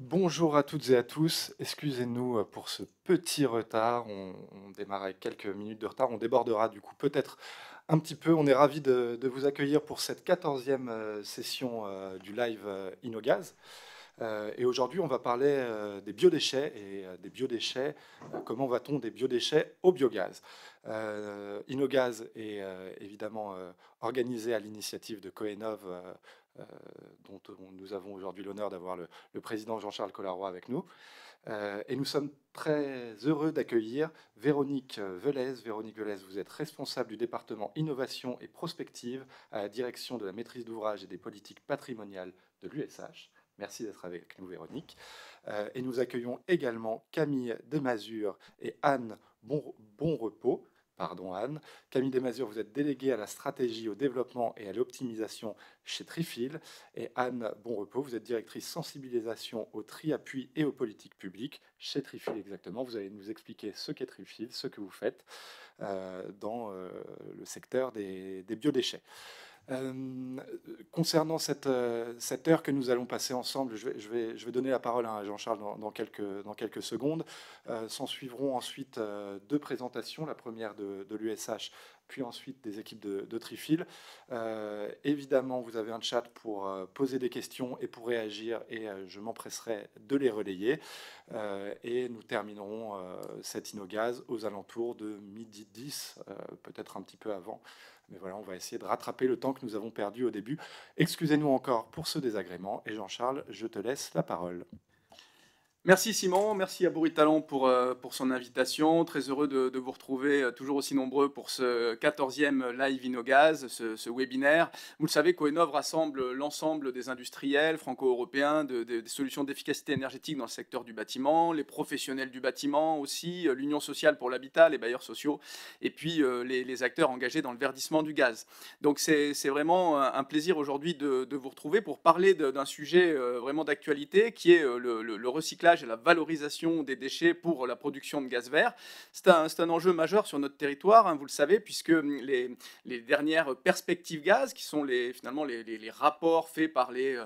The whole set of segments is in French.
Bonjour à toutes et à tous, excusez-nous pour ce petit retard, on démarre avec quelques minutes de retard, on débordera du coup peut-être un petit peu. On est ravis de vous accueillir pour cette 14e session du live InnoGaz. Et aujourd'hui on va parler des biodéchets et des biodéchets, comment va-t-on des biodéchets au biogaz. InnoGaz est évidemment organisé à l'initiative de Coenov, euh, dont nous avons aujourd'hui l'honneur d'avoir le président Jean-Charles Collaroy avec nous. Et nous sommes très heureux d'accueillir Véronique Velez. Véronique Velez, vous êtes responsable du département Innovation et Prospective à la direction de la maîtrise d'ouvrage et des politiques patrimoniales de l'USH. Merci d'être avec nous, Véronique. Et nous accueillons également Camille Desmazures et Anne Bonrepos. Pardon Anne. Camille Desmazures, vous êtes déléguée à la stratégie, au développement et à l'optimisation chez Trifil. Et Anne Bonrepos, vous êtes directrice sensibilisation au tri-appui et aux politiques publiques chez Trifil exactement. Vous allez nous expliquer ce qu'est Trifil, ce que vous faites dans le secteur des biodéchets. Euh, Concernant cette heure que nous allons passer ensemble, je vais donner la parole à Jean-Charles dans quelques secondes. S'en suivront ensuite deux présentations, la première de l'USH, puis ensuite des équipes de Trifil. Évidemment, vous avez un chat pour poser des questions et pour réagir, et je m'empresserai de les relayer. Et nous terminerons cet InnoGaz aux alentours de midi 10, peut-être un petit peu avant. Mais voilà, on va essayer de rattraper le temps que nous avons perdu au début. Excusez-nous encore pour ce désagrément. Et Jean-Charles, je te laisse la parole. Merci Simon, merci à Bourri Talon pour son invitation. Très heureux de vous retrouver toujours aussi nombreux pour ce 14e Live InnoGaz, ce webinaire. Vous le savez, Coenov rassemble l'ensemble des industriels franco-européens des solutions d'efficacité énergétique dans le secteur du bâtiment, les professionnels du bâtiment aussi, l'Union sociale pour l'habitat, les bailleurs sociaux, et puis les acteurs engagés dans le verdissement du gaz. Donc c'est vraiment un plaisir aujourd'hui de vous retrouver pour parler d'un sujet vraiment d'actualité qui est le recyclage et la valorisation des déchets pour la production de gaz vert. C'est un enjeu majeur sur notre territoire, hein, vous le savez, puisque les dernières perspectives gaz, qui sont finalement les rapports faits par les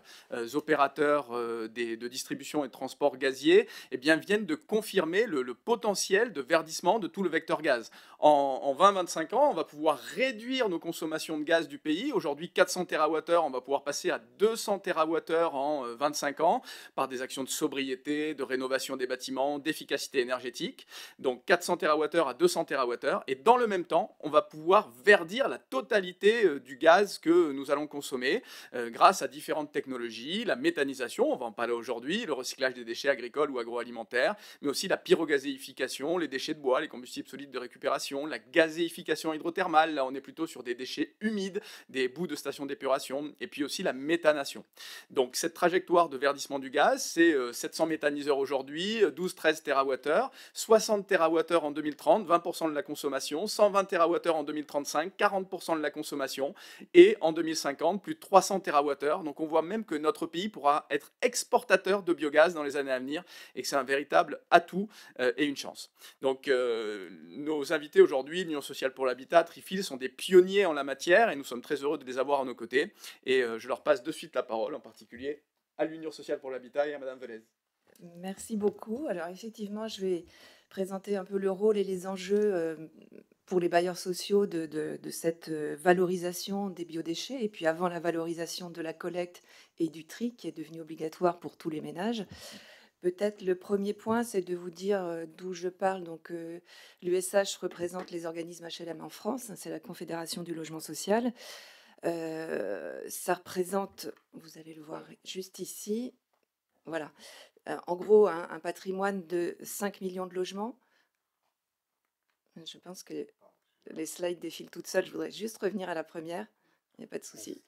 opérateurs de distribution et de transport gazier, eh bien, viennent de confirmer le potentiel de verdissement de tout le vecteur gaz. En 20-25 ans, on va pouvoir réduire nos consommations de gaz du pays. Aujourd'hui, 400 TWh, on va pouvoir passer à 200 TWh en 25 ans par des actions de sobriété, de rénovation des bâtiments, d'efficacité énergétique. Donc 400 TWh à 200 TWh. Et dans le même temps, on va pouvoir verdir la totalité du gaz que nous allons consommer grâce à différentes technologies, la méthanisation, on va en parler aujourd'hui, le recyclage des déchets agricoles ou agroalimentaires, mais aussi la pyrogazéification, les déchets de bois, les combustibles solides de récupération, la gazéification hydrothermale, là on est plutôt sur des déchets humides, des bouts de stations d'épuration, et puis aussi la méthanation. Donc cette trajectoire de verdissement du gaz, c'est 700 méthaniseurs aujourd'hui, 12-13 TWh, 60 TWh en 2030, 20% de la consommation, 120 TWh en 2035, 40% de la consommation, et en 2050, plus de 300 TWh. Donc on voit même que notre pays pourra être exportateur de biogaz dans les années à venir, et que c'est un véritable atout et une chance. Donc nos invités aujourd'hui, l'Union sociale pour l'habitat, Trifil, sont des pionniers en la matière, et nous sommes très heureux de les avoir à nos côtés. Et je leur passe de suite la parole, en particulier à l'Union sociale pour l'habitat et à Madame Velez. Merci beaucoup. Alors effectivement, je vais présenter un peu le rôle et les enjeux pour les bailleurs sociaux de cette valorisation des biodéchets, et puis avant la valorisation de la collecte et du tri qui est devenu obligatoire pour tous les ménages. Peut-être le premier point, c'est de vous dire d'où je parle. Donc l'USH représente les organismes HLM en France, c'est la Confédération du logement social. Ça représente, vous allez le voir juste ici, voilà, en gros, un patrimoine de 5 millions de logements. Je pense que les slides défilent toutes seules. Je voudrais juste revenir à la première. Il n'y a pas de souci.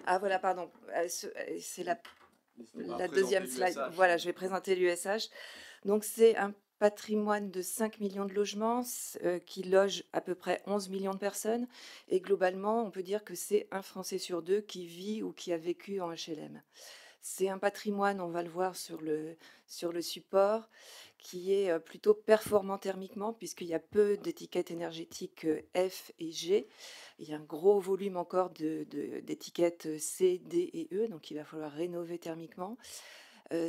Ah voilà, pardon. C'est la deuxième slide. Voilà, je vais présenter l'USH. Donc c'est un patrimoine de 5 millions de logements qui loge à peu près 11 millions de personnes. Et globalement, on peut dire que c'est un Français sur deux qui vit ou qui a vécu en HLM. C'est un patrimoine, on va le voir sur le support, qui est plutôt performant thermiquement, puisqu'il y a peu d'étiquettes énergétiques F et G. Il y a un gros volume encore d'étiquettes C, D et E, donc il va falloir rénover thermiquement.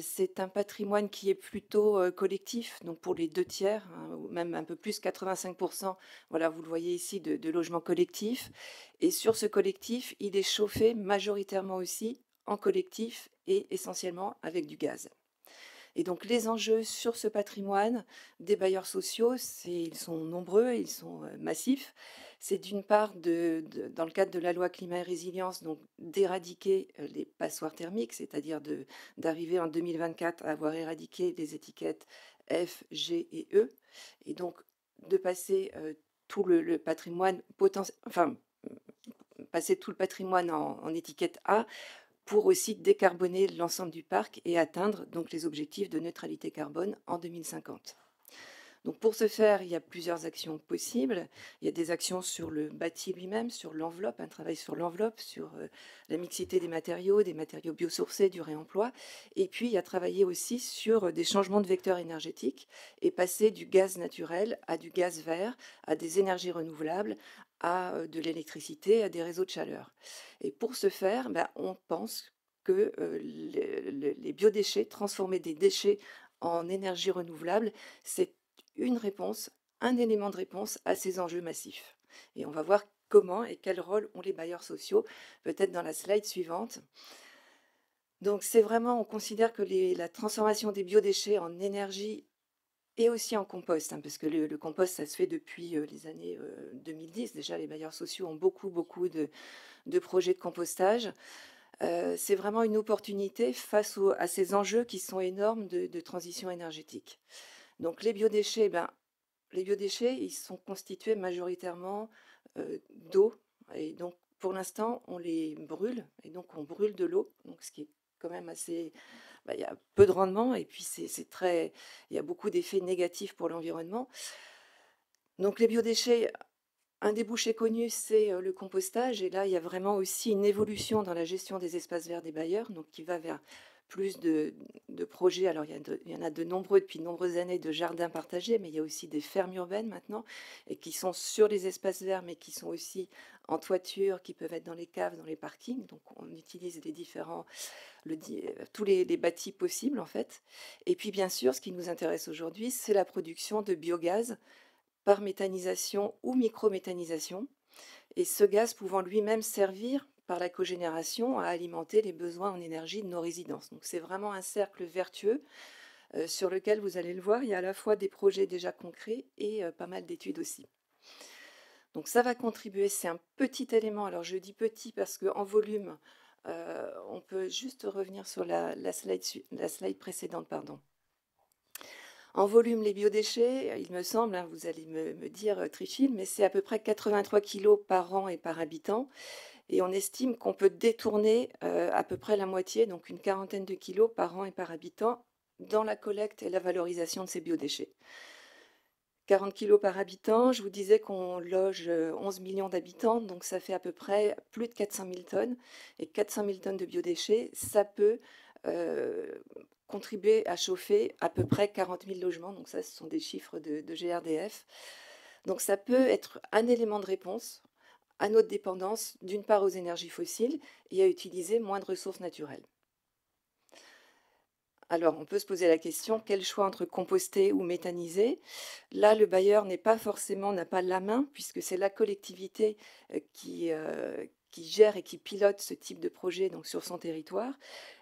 C'est un patrimoine qui est plutôt collectif, donc pour les 2 tiers, hein, ou même un peu plus, 85%, voilà, vous le voyez ici, de logements collectifs. Et sur ce collectif, il est chauffé majoritairement aussi en collectif et essentiellement avec du gaz. Et donc les enjeux sur ce patrimoine des bailleurs sociaux, ils sont nombreux, ils sont massifs. C'est d'une part, dans le cadre de la loi climat et résilience, donc d'éradiquer les passoires thermiques, c'est-à-dire d'arriver en 2024 à avoir éradiqué les étiquettes F, G et E, et donc de passer tout le patrimoine passer tout le patrimoine en étiquette A pour aussi décarboner l'ensemble du parc et atteindre donc les objectifs de neutralité carbone en 2050. Donc pour ce faire, il y a plusieurs actions possibles. Il y a des actions sur le bâti lui-même, sur l'enveloppe, un travail sur l'enveloppe, sur la mixité des matériaux biosourcés, du réemploi. Et puis il y a travaillé aussi sur des changements de vecteurs énergétiques et passer du gaz naturel à du gaz vert, à des énergies renouvelables, à de l'électricité, à des réseaux de chaleur. Et pour ce faire, on pense que les biodéchets, transformer des déchets en énergie renouvelable, c'est une réponse, un élément de réponse à ces enjeux massifs. Et on va voir comment et quel rôle ont les bailleurs sociaux, peut-être dans la slide suivante. Donc c'est vraiment, on considère que la transformation des biodéchets en énergie et aussi en compost, hein, parce que le compost, ça se fait depuis les années 2010. Déjà, les bailleurs sociaux ont beaucoup de projets de compostage. C'est vraiment une opportunité face à ces enjeux qui sont énormes de transition énergétique. Donc les biodéchets, ils sont constitués majoritairement d'eau. Et donc pour l'instant, on les brûle, et donc on brûle de l'eau, donc ce qui est quand même assez... il y a peu de rendement, et puis il y a beaucoup d'effets négatifs pour l'environnement. Donc les biodéchets, un débouché connu, c'est le compostage. Et là, il y a vraiment aussi une évolution dans la gestion des espaces verts des bailleurs, donc qui va vers plus de projets. Alors, il y en a de nombreux depuis de nombreuses années de jardins partagés, mais il y a aussi des fermes urbaines maintenant, et qui sont sur les espaces verts, mais qui sont aussi en toiture, qui peuvent être dans les caves, dans les parkings. Donc, on utilise tous les bâtis possibles, en fait. Et puis, bien sûr, ce qui nous intéresse aujourd'hui, c'est la production de biogaz par méthanisation ou microméthanisation, et ce gaz pouvant lui-même servir par la cogénération à alimenter les besoins en énergie de nos résidences. Donc c'est vraiment un cercle vertueux sur lequel, vous allez le voir, il y a à la fois des projets déjà concrets et pas mal d'études aussi. Donc ça va contribuer, c'est un petit élément, alors je dis petit parce qu'en volume, on peut juste revenir sur la slide précédente, pardon. En volume, les biodéchets, il me semble, hein, vous allez me dire, Trichil, mais c'est à peu près 83 kg par an et par habitant. Et on estime qu'on peut détourner à peu près la moitié, donc une quarantaine de kilos par an et par habitant, dans la collecte et la valorisation de ces biodéchets. 40 kg par habitant, je vous disais qu'on loge 11 millions d'habitants, donc ça fait à peu près plus de 400 000 tonnes. Et 400 000 tonnes de biodéchets, ça peut contribuer à chauffer à peu près 40 000 logements. Donc ça, ce sont des chiffres de GRDF. Donc ça peut être un élément de réponse à notre dépendance, d'une part aux énergies fossiles, et à utiliser moins de ressources naturelles. Alors, on peut se poser la question, quel choix entre composter ou méthaniser? Là, le bailleur n'a pas la main, puisque c'est la collectivité qui gère et qui pilote ce type de projet donc, sur son territoire.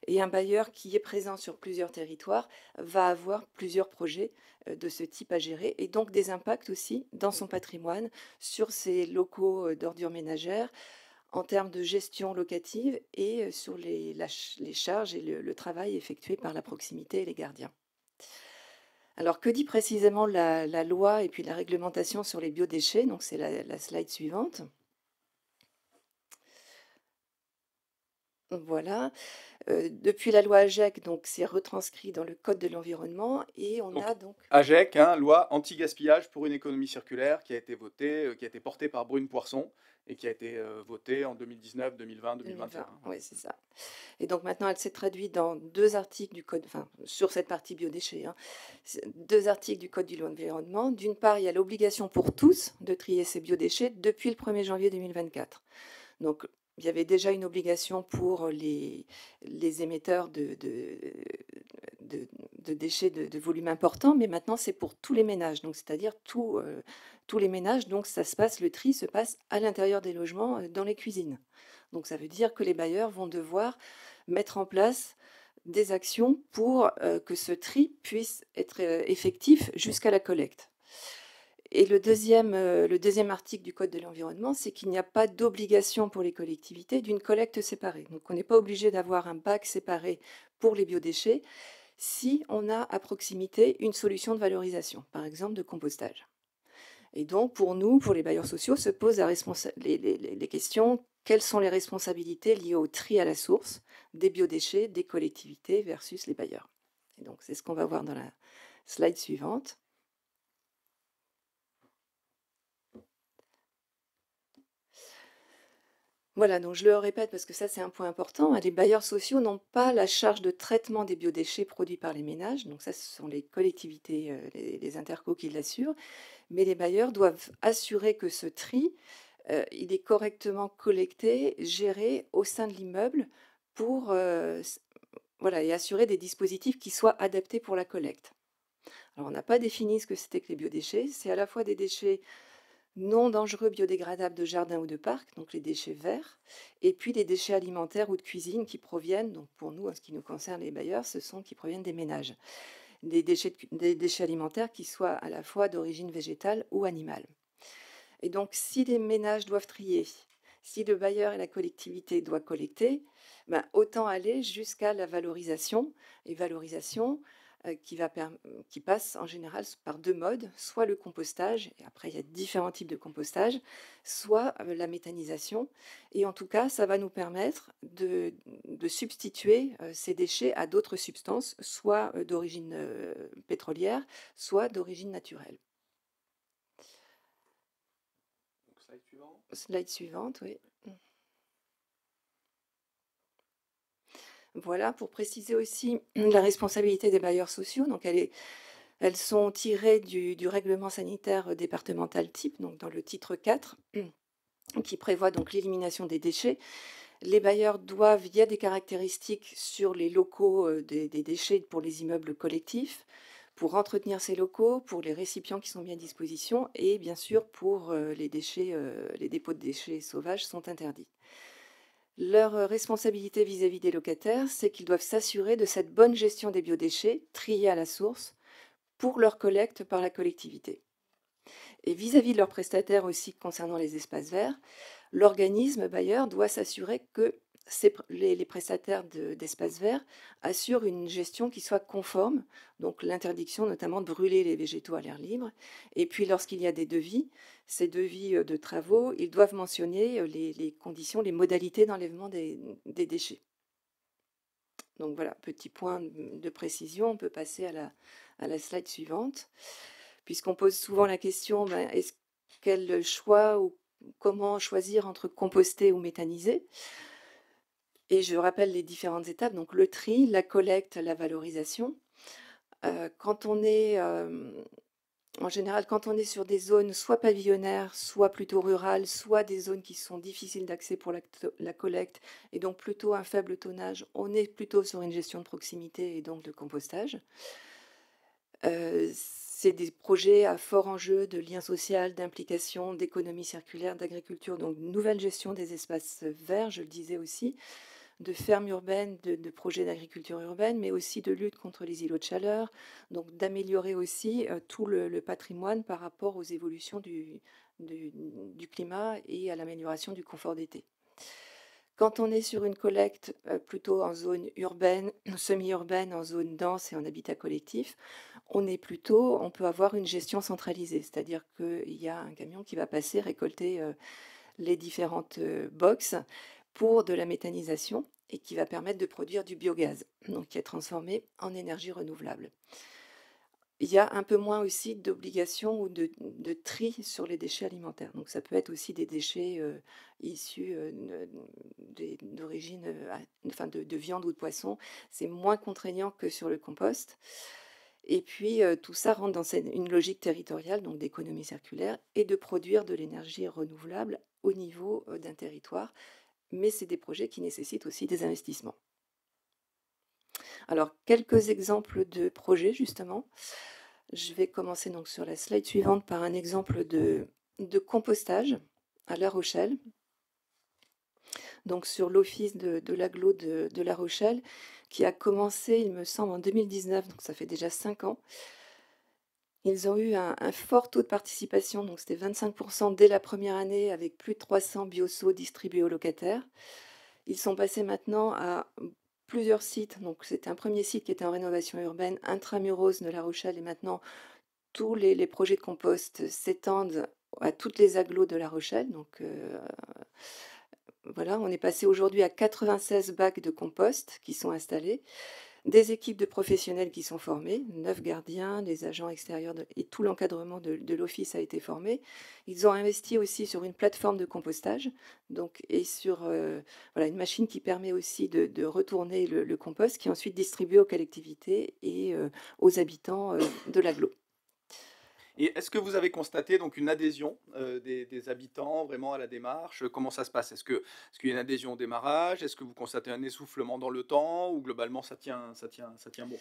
Et un bailleur qui est présent sur plusieurs territoires va avoir plusieurs projets de ce type à gérer, et donc des impacts aussi dans son patrimoine, sur ses locaux d'ordures ménagères, en termes de gestion locative et sur les charges et le travail effectué par la proximité et les gardiens. Alors, que dit précisément la loi et puis la réglementation sur les biodéchets? Donc, c'est la slide suivante. Voilà. Depuis la loi AGEC, donc c'est retranscrit dans le code de l'environnement et on Donc, a donc AGEC, hein, loi anti-gaspillage pour une économie circulaire, qui a été votée, qui a été portée par Brune Poisson et qui a été votée en 2019, 2020, 2021. 2020, oui, c'est ça. Et donc maintenant, elle s'est traduite dans 2 articles du code, enfin, sur cette partie biodéchets, hein, 2 articles du code de l'environnement. D'une part, il y a l'obligation pour tous de trier ces biodéchets depuis le 1er janvier 2024. Donc, il y avait déjà une obligation pour les émetteurs de déchets de volume important, mais maintenant c'est pour tous les ménages, donc c'est-à-dire tous les ménages. Donc ça se passe, le tri se passe à l'intérieur des logements, dans les cuisines. Donc ça veut dire que les bailleurs vont devoir mettre en place des actions pour que ce tri puisse être effectif jusqu'à la collecte. Et le deuxième article du Code de l'environnement, c'est qu'il n'y a pas d'obligation pour les collectivités d'une collecte séparée. Donc on n'est pas obligé d'avoir un bac séparé pour les biodéchets si on a à proximité une solution de valorisation, par exemple de compostage. Et donc pour nous, pour les bailleurs sociaux, se posent les questions: quelles sont les responsabilités liées au tri à la source des biodéchets des collectivités versus les bailleurs? Et donc c'est ce qu'on va voir dans la slide suivante. Voilà, donc je le répète parce que ça c'est un point important, hein, les bailleurs sociaux n'ont pas la charge de traitement des biodéchets produits par les ménages, donc ça ce sont les collectivités, les intercos qui l'assurent, mais les bailleurs doivent assurer que ce tri, il est correctement collecté, géré au sein de l'immeuble pour, voilà, et assurer des dispositifs qui soient adaptés pour la collecte. Alors on n'a pas défini ce que c'était que les biodéchets, c'est à la fois des déchets non dangereux biodégradables de jardin ou de parc, donc les déchets verts, et puis les déchets alimentaires ou de cuisine qui proviennent, donc pour nous, en ce qui nous concerne les bailleurs, ce sont qui proviennent des ménages. Des déchets alimentaires qui soient à la fois d'origine végétale ou animale. Et donc si les ménages doivent trier, si le bailleur et la collectivité doivent collecter, ben, autant aller jusqu'à la valorisation, et valorisation qui passe en général par 2 modes, soit le compostage, et après il y a différents types de compostage, soit la méthanisation. Et en tout cas, ça va nous permettre de substituer ces déchets à d'autres substances, soit d'origine pétrolière, soit d'origine naturelle. Donc, slide suivant. Slide suivante, oui. Voilà, pour préciser aussi la responsabilité des bailleurs sociaux. Donc elles sont tirées du règlement sanitaire départemental type, donc dans le titre 4, qui prévoit donc l'élimination des déchets. Les bailleurs doivent, il y a des caractéristiques sur les locaux des déchets pour les immeubles collectifs, pour entretenir ces locaux, pour les récipients qui sont mis à disposition, et bien sûr pour les déchets, les dépôts de déchets sauvages sont interdits. Leur responsabilité vis-à-vis des locataires, c'est qu'ils doivent s'assurer de cette bonne gestion des biodéchets, triés à la source, pour leur collecte par la collectivité. Et vis-à-vis de leurs prestataires aussi concernant les espaces verts, l'organisme bailleur doit s'assurer que les prestataires d'espaces verts assurent une gestion qui soit conforme, donc l'interdiction notamment de brûler les végétaux à l'air libre. Et puis lorsqu'il y a des devis, ces devis de travaux, ils doivent mentionner les conditions, les modalités d'enlèvement des déchets. Donc voilà, petit point de précision, on peut passer à la slide suivante. Puisqu'on pose souvent la question, ben, est-ce quel choix ou comment choisir entre composter ou méthaniser? Et je rappelle les différentes étapes, donc le tri, la collecte, la valorisation. Quand on est, en général, quand on est sur des zones soit pavillonnaires, soit plutôt rurales, soit des zones qui sont difficiles d'accès pour la collecte, et donc plutôt un faible tonnage, on est plutôt sur une gestion de proximité et donc de compostage. C'est des projets à fort enjeu de lien social, d'implication, d'économie circulaire, d'agriculture, donc nouvelle gestion des espaces verts, je le disais aussi, de fermes urbaines, de projets d'agriculture urbaine, mais aussi de lutte contre les îlots de chaleur, donc d'améliorer aussi tout le patrimoine par rapport aux évolutions du climat et à l'amélioration du confort d'été. Quand on est sur une collecte plutôt en zone urbaine, semi-urbaine, en zone dense et en habitat collectif, on peut avoir une gestion centralisée, c'est-à-dire qu'il y a un camion qui va passer récolter les différentes boxes pour de la méthanisation. et qui va permettre de produire du biogaz, donc qui est transformé en énergie renouvelable. Il y a un peu moins aussi d'obligations ou de tri sur les déchets alimentaires. Donc ça peut être aussi des déchets issus d'origine, enfin de viande ou de poisson. C'est moins contraignant que sur le compost. Et puis tout ça rentre dans une logique territoriale, donc d'économie circulaire, et de produire de l'énergie renouvelable au niveau d'un territoire. Mais c'est des projets qui nécessitent aussi des investissements. Alors, quelques exemples de projets, justement. Je vais commencer donc sur la slide suivante par un exemple de compostage à La Rochelle. Donc sur l'office de l'agglo de La Rochelle, qui a commencé, il me semble, en 2019, donc ça fait déjà 5 ans. Ils ont eu un fort taux de participation, donc c'était 25% dès la première année, avec plus de 300 biosos distribués aux locataires. Ils sont passés maintenant à plusieurs sites. Donc c'était un premier site qui était en rénovation urbaine, intramuros de La Rochelle, et maintenant tous les projets de compost s'étendent à toutes les agglos de La Rochelle. Donc voilà, on est passé aujourd'hui à 96 bacs de compost qui sont installés, des équipes de professionnels qui sont formées, 9 gardiens, les agents extérieurs et tout l'encadrement de l'office a été formé. Ils ont investi aussi sur une plateforme de compostage, donc, et sur voilà, une machine qui permet aussi de retourner le compost, qui est ensuite distribué aux collectivités et aux habitants de l'agglo. Et est-ce que vous avez constaté donc une adhésion des habitants vraiment à la démarche? Comment ça se passe? Est-ce qu'il y a une adhésion au démarrage? Est-ce que vous constatez un essoufflement dans le temps ou globalement ça tient bon?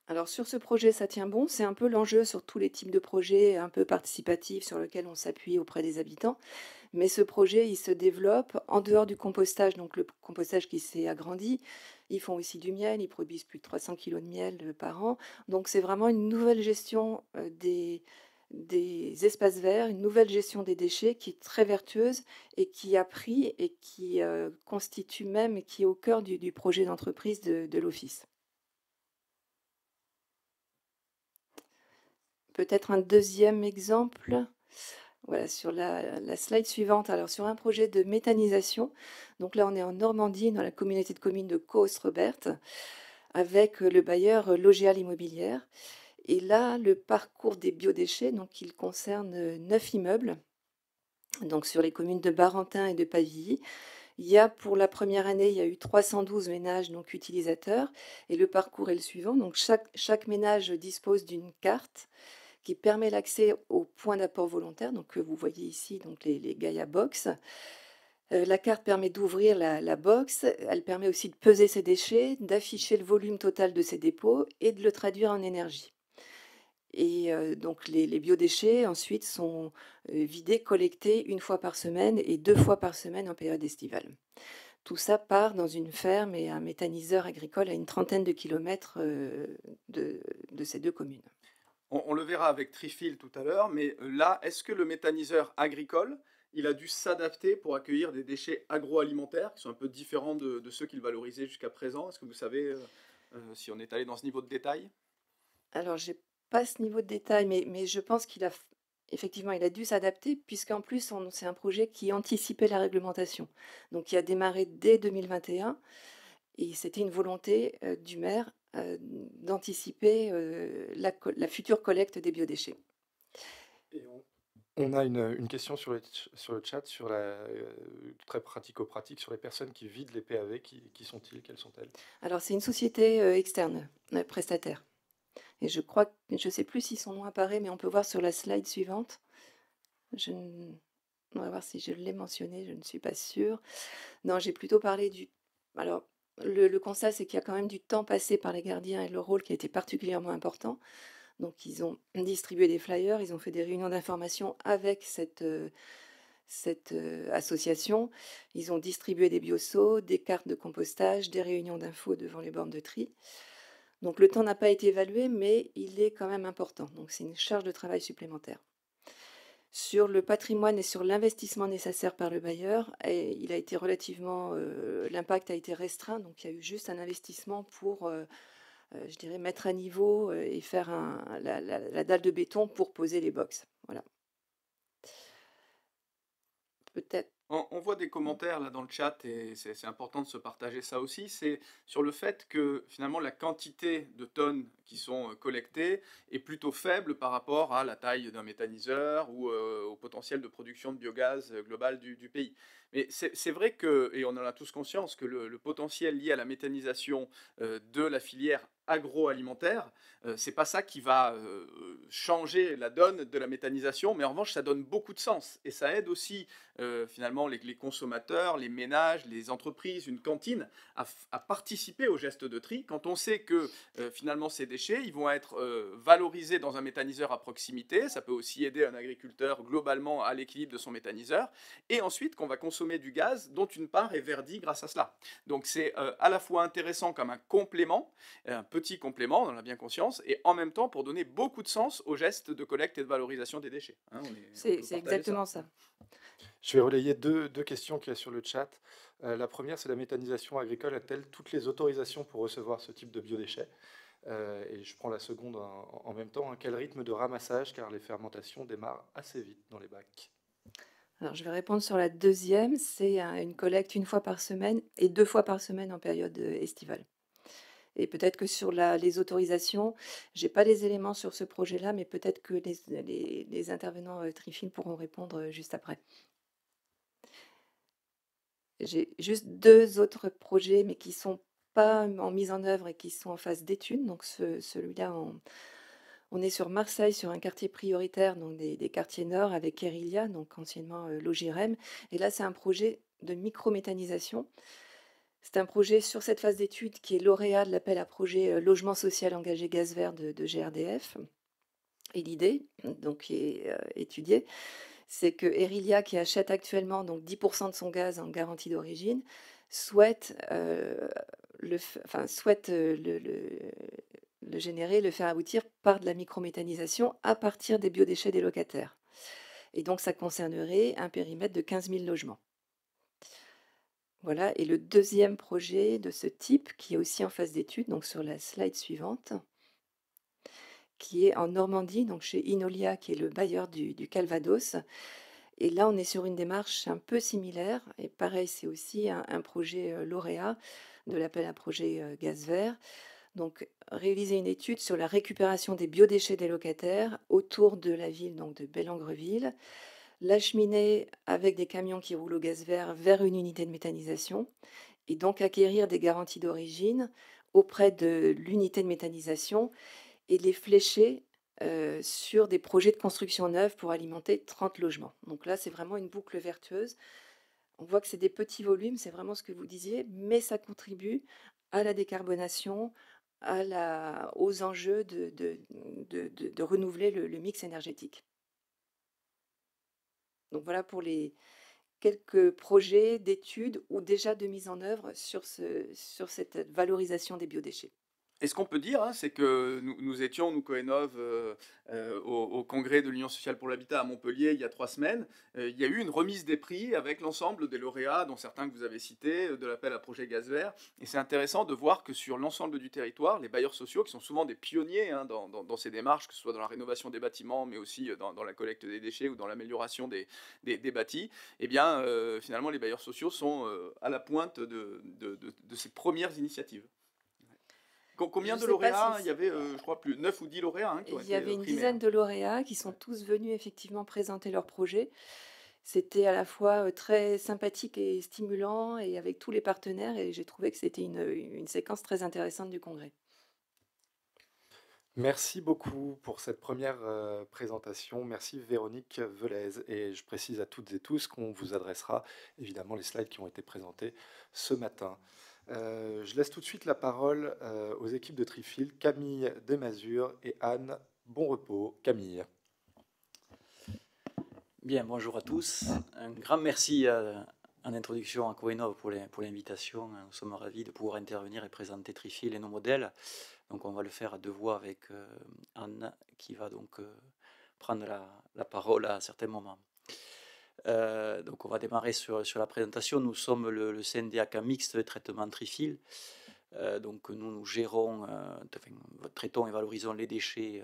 Alors sur ce projet, ça tient bon. C'est un peu l'enjeu sur tous les types de projets un peu participatifs sur lesquels on s'appuie auprès des habitants. Mais ce projet, il se développe en dehors du compostage, donc le compostage qui s'est agrandi. Ils font aussi du miel, ils produisent plus de 300 kilos de miel par an. Donc c'est vraiment une nouvelle gestion des espaces verts, une nouvelle gestion des déchets qui est très vertueuse et qui a pris et qui constitue même et qui est au cœur du projet d'entreprise de l'Office. Peut-être un deuxième exemple, voilà, sur la slide suivante. Alors, sur un projet de méthanisation, donc là, on est en Normandie, dans la communauté de communes de Causses-Reberte, avec le bailleur Logéal Immobilière. Et là, le parcours des biodéchets, donc il concerne 9 immeubles, donc sur les communes de Barentin et de Pavilly. Il y a, pour la première année, il y a eu 312 ménages donc utilisateurs, et le parcours est le suivant. Donc chaque ménage dispose d'une carte qui permet l'accès aux points d'apport volontaire, donc que vous voyez ici, donc les Gaia Box. La carte permet d'ouvrir la box, elle permet aussi de peser ses déchets, d'afficher le volume total de ses dépôts et de le traduire en énergie. Et donc les biodéchets ensuite sont vidés, collectés une fois par semaine et 2 fois par semaine en période estivale. Tout ça part dans une ferme et un méthaniseur agricole à une trentaine de kilomètres de ces 2 communes. On le verra avec Trifil tout à l'heure, mais là, est-ce que le méthaniseur agricole, il a dû s'adapter pour accueillir des déchets agroalimentaires qui sont un peu différents de ceux qu'il valorisait jusqu'à présent? Est-ce que vous savez si on est allé dans ce niveau de détail? Alors, j'ai pas ce niveau de détail, mais je pense effectivement, il a dû s'adapter, puisqu'en plus, c'est un projet qui anticipait la réglementation. Donc, il a démarré dès 2021, et c'était une volonté du maire d'anticiper la future collecte des biodéchets. Et on a une question sur le chat, très pratico-pratique, sur les personnes qui vident les PAV. Qui sont-ils? Quelles sont-elles? Alors, c'est une société externe, prestataire. Et je crois, je ne sais plus si son nom apparaît, mais on peut voir sur la slide suivante. On va voir si je l'ai mentionné, je ne suis pas sûre. Non, j'ai plutôt parlé du... Alors, le constat, c'est qu'il y a quand même du temps passé par les gardiens et leur rôle qui a été particulièrement important. Donc, ils ont distribué des flyers, ils ont fait des réunions d'information avec cette association. Ils ont distribué des biosos, des cartes de compostage, des réunions d'infos devant les bornes de tri. Donc, le temps n'a pas été évalué, mais il est quand même important. Donc, c'est une charge de travail supplémentaire. Sur le patrimoine et sur l'investissement nécessaire par le bailleur, il a été relativement, l'impact a été restreint, donc il y a eu juste un investissement pour, je dirais, mettre à niveau et faire la dalle de béton pour poser les box. Voilà. Peut-être On voit des commentaires là dans le chat et c'est important de se partager ça aussi. C'est sur le fait que finalement la quantité de tonnes qui sont collectées est plutôt faible par rapport à la taille d'un méthaniseur ou au potentiel de production de biogaz global du pays. Mais c'est vrai que, et on en a tous conscience, que le potentiel lié à la méthanisation de la filière agroalimentaire, c'est pas ça qui va changer la donne de la méthanisation, mais en revanche ça donne beaucoup de sens et ça aide aussi finalement les consommateurs, les ménages, les entreprises, une cantine, à participer au geste de tri quand on sait que finalement ces déchets, ils vont être valorisés dans un méthaniseur à proximité. Ça peut aussi aider un agriculteur globalement à l'équilibre de son méthaniseur. Et ensuite qu'on va consommer du gaz dont une part est verdie grâce à cela. Donc c'est à la fois intéressant comme un complément, un petit complément, on en a bien conscience, et en même temps pour donner beaucoup de sens au geste de collecte et de valorisation des déchets. Hein, on C'est peut c'est partager ça. exactement ça. Je vais relayer deux questions qu'il y a sur le chat. La première, c'est la méthanisation agricole a-t-elle toutes les autorisations pour recevoir ce type de biodéchets? Et je prends la seconde en même temps. Quel rythme de ramassage, car les fermentations démarrent assez vite dans les bacs? Alors, je vais répondre sur la deuxième. C'est une collecte une fois par semaine et 2 fois par semaine en période estivale. Et peut-être que sur les autorisations, j'ai pas les éléments sur ce projet-là, mais peut-être que les intervenants Trifil pourront répondre juste après. J'ai juste 2 autres projets, mais qui sont pas en mise en œuvre et qui sont en phase d'étude. Donc celui-là, on est sur Marseille, sur un quartier prioritaire, donc des quartiers nord avec Erilia, donc anciennement Logirem. Et là, c'est un projet de microméthanisation. C'est un projet sur cette phase d'étude qui est lauréat de l'appel à projet logement social engagé gaz vert de GRDF. Et l'idée, donc qui est étudiée, c'est que Erilia, qui achète actuellement donc 10% de son gaz en garantie d'origine, souhaite, souhaite le générer, le faire aboutir par de la microméthanisation à partir des biodéchets des locataires. Et donc ça concernerait un périmètre de 15 000 logements. Voilà, et le deuxième projet de ce type, qui est aussi en phase d'étude, donc sur la slide suivante, qui est en Normandie, donc chez Inolia, qui est le bailleur du Calvados. Et là, on est sur une démarche un peu similaire. Et pareil, c'est aussi un projet lauréat de l'appel à projet gaz vert. Donc, réaliser une étude sur la récupération des biodéchets des locataires autour de la ville, donc de Bellangreville, l'acheminer avec des camions qui roulent au gaz vert vers une unité de méthanisation et donc acquérir des garanties d'origine auprès de l'unité de méthanisation et les flécher sur des projets de construction neuve pour alimenter 30 logements. Donc là, c'est vraiment une boucle vertueuse. On voit que c'est des petits volumes, c'est vraiment ce que vous disiez, mais ça contribue à la décarbonation, aux enjeux de renouveler le mix énergétique. Donc voilà pour les quelques projets d'études ou déjà de mise en œuvre sur cette valorisation des biodéchets. Et ce qu'on peut dire, hein, c'est que nous étions, nous Coenov, au congrès de l'Union sociale pour l'habitat à Montpellier il y a 3 semaines. Il y a eu une remise des prix avec l'ensemble des lauréats, dont certains que vous avez cités, de l'appel à projet gaz vert. Et c'est intéressant de voir que sur l'ensemble du territoire, les bailleurs sociaux, qui sont souvent des pionniers hein, dans ces démarches, que ce soit dans la rénovation des bâtiments, mais aussi dans la collecte des déchets ou dans l'amélioration des bâtis, eh bien, finalement, les bailleurs sociaux sont à la pointe de ces premières initiatives. Combien Je de sais pas lauréats? Il si y avait, je crois, plus 9 ou 10 lauréats hein, qui ont il y été avait une primés. Hein. dizaine de lauréats qui sont Ouais. tous venus effectivement présenter leur projet. C'était à la fois très sympathique et stimulant et avec tous les partenaires et j'ai trouvé que c'était une séquence très intéressante du congrès. Merci beaucoup pour cette première présentation. Merci Véronique Velez. Et je précise à toutes et tous qu'on vous adressera évidemment les slides qui ont été présentés ce matin. Je laisse tout de suite la parole aux équipes de Trifil, Camille Desmazures et Anne Bon Repos. Camille. Bien, bonjour à tous. Un grand merci en introduction à Coenov pour l'invitation. Nous sommes ravis de pouvoir intervenir et présenter Trifil et nos modèles. Donc on va le faire à deux voix avec Anne qui va donc prendre la parole à certains moments. Donc on va démarrer sur la présentation. Nous sommes le CNDAK mixte de traitement Trifil. Donc nous gérons, traitons et valorisons les déchets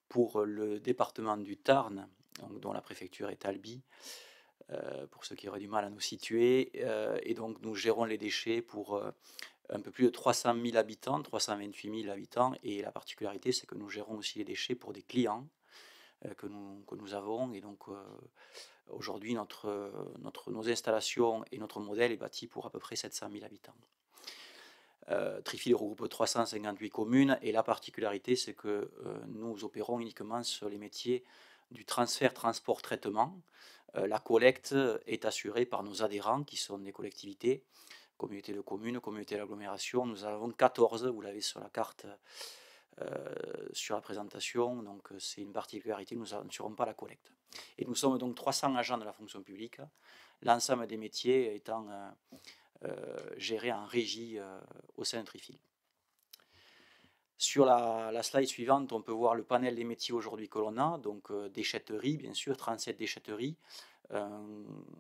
pour le département du Tarn, donc, dont la préfecture est Albi. pour ceux qui auraient du mal à nous situer. Et donc, nous gérons les déchets pour un peu plus de 300 000 habitants, 328 000 habitants. Et la particularité, c'est que nous gérons aussi les déchets pour des clients que nous avons. Et donc, aujourd'hui, nos installations et notre modèle est bâti pour à peu près 700 000 habitants. Trifil regroupe 358 communes et la particularité, c'est que nous opérons uniquement sur les métiers du transfert, transport, traitement. La collecte est assurée par nos adhérents qui sont des collectivités, communautés de communes, communautés d'agglomération. Nous en avons 14, vous l'avez sur la carte, sur la présentation, donc c'est une particularité, nous n'assurons pas la collecte. Et nous sommes donc 300 agents de la fonction publique, l'ensemble des métiers étant gérés en régie au sein de Trifil. Sur la slide suivante, on peut voir le panel des métiers aujourd'hui que l'on a, donc déchetterie, bien sûr, 37 déchetteries.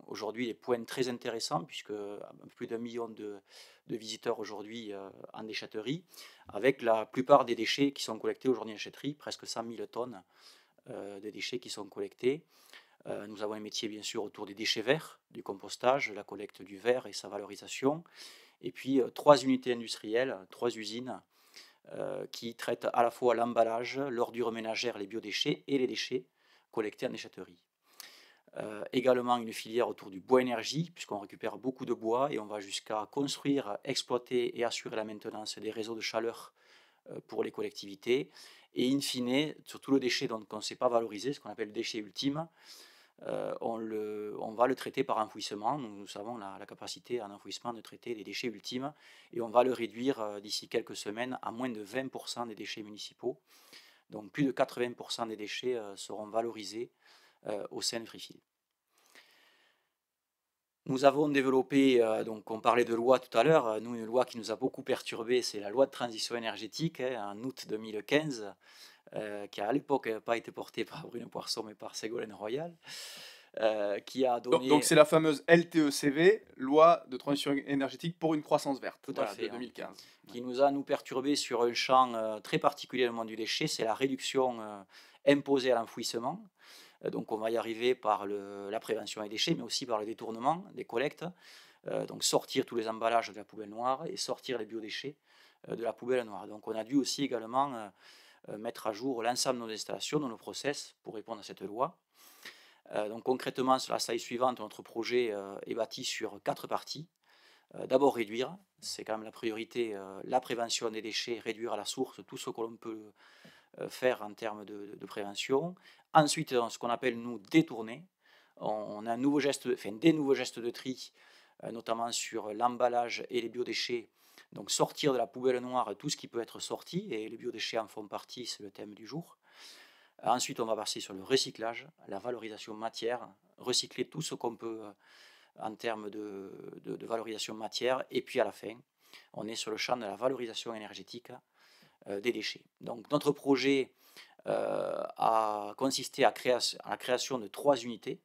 Aujourd'hui, des points très intéressants, puisque plus d'1 million de visiteurs aujourd'hui en déchetterie, avec la plupart des déchets qui sont collectés aujourd'hui en déchetterie, presque 100 000 tonnes de déchets qui sont collectés. Nous avons un métier, bien sûr, autour des déchets verts, du compostage, la collecte du verre et sa valorisation. Et puis, 3 unités industrielles, 3 usines, qui traitent à la fois l'emballage, l'ordure ménagère, les biodéchets et les déchets collectés en déchetterie. Également une filière autour du bois énergie, puisqu'on récupère beaucoup de bois et on va jusqu'à construire, exploiter et assurer la maintenance des réseaux de chaleur pour les collectivités. Et in fine, sur tout le déchet dont on ne sait pas valoriser, ce qu'on appelle le déchet ultime, on va le traiter par enfouissement. Nous avons la capacité en enfouissement de traiter les déchets ultimes et on va le réduire d'ici quelques semaines à moins de 20% des déchets municipaux. Donc plus de 80% des déchets seront valorisés au sein de Trifil. Nous avons développé, donc on parlait de loi tout à l'heure, nous une loi qui nous a beaucoup perturbé, c'est la loi de transition énergétique en août 2015. Qui à l'époque n'a pas été porté par Bruno Poirson mais par Ségolène Royal, qui a donné... Donc c'est la fameuse LTECV, loi de transition énergétique pour une croissance verte, Tout à fait, de 2015. Qui nous a perturbé sur un champ très particulièrement du déchet, c'est la réduction imposée à l'enfouissement. Donc on va y arriver par la prévention des déchets, mais aussi par le détournement des collectes. Donc sortir tous les emballages de la poubelle noire et sortir les biodéchets de la poubelle noire. Donc on a dû aussi également... mettre à jour l'ensemble de nos installations, de nos process pour répondre à cette loi. Donc concrètement, sur la slide suivante, notre projet est bâti sur 4 parties. D'abord réduire, c'est quand même la priorité, la prévention des déchets, réduire à la source tout ce que l'on peut faire en termes de prévention. Ensuite, ce qu'on appelle nous détourner. On a des nouveaux gestes de tri, notamment sur l'emballage et les biodéchets. Donc sortir de la poubelle noire tout ce qui peut être sorti, et les biodéchets en font partie, c'est le thème du jour. Ensuite, on va passer sur le recyclage, la valorisation matière, recycler tout ce qu'on peut en termes de valorisation matière, et puis à la fin, on est sur le champ de la valorisation énergétique des déchets. Donc notre projet a consisté à la création de 3 unités,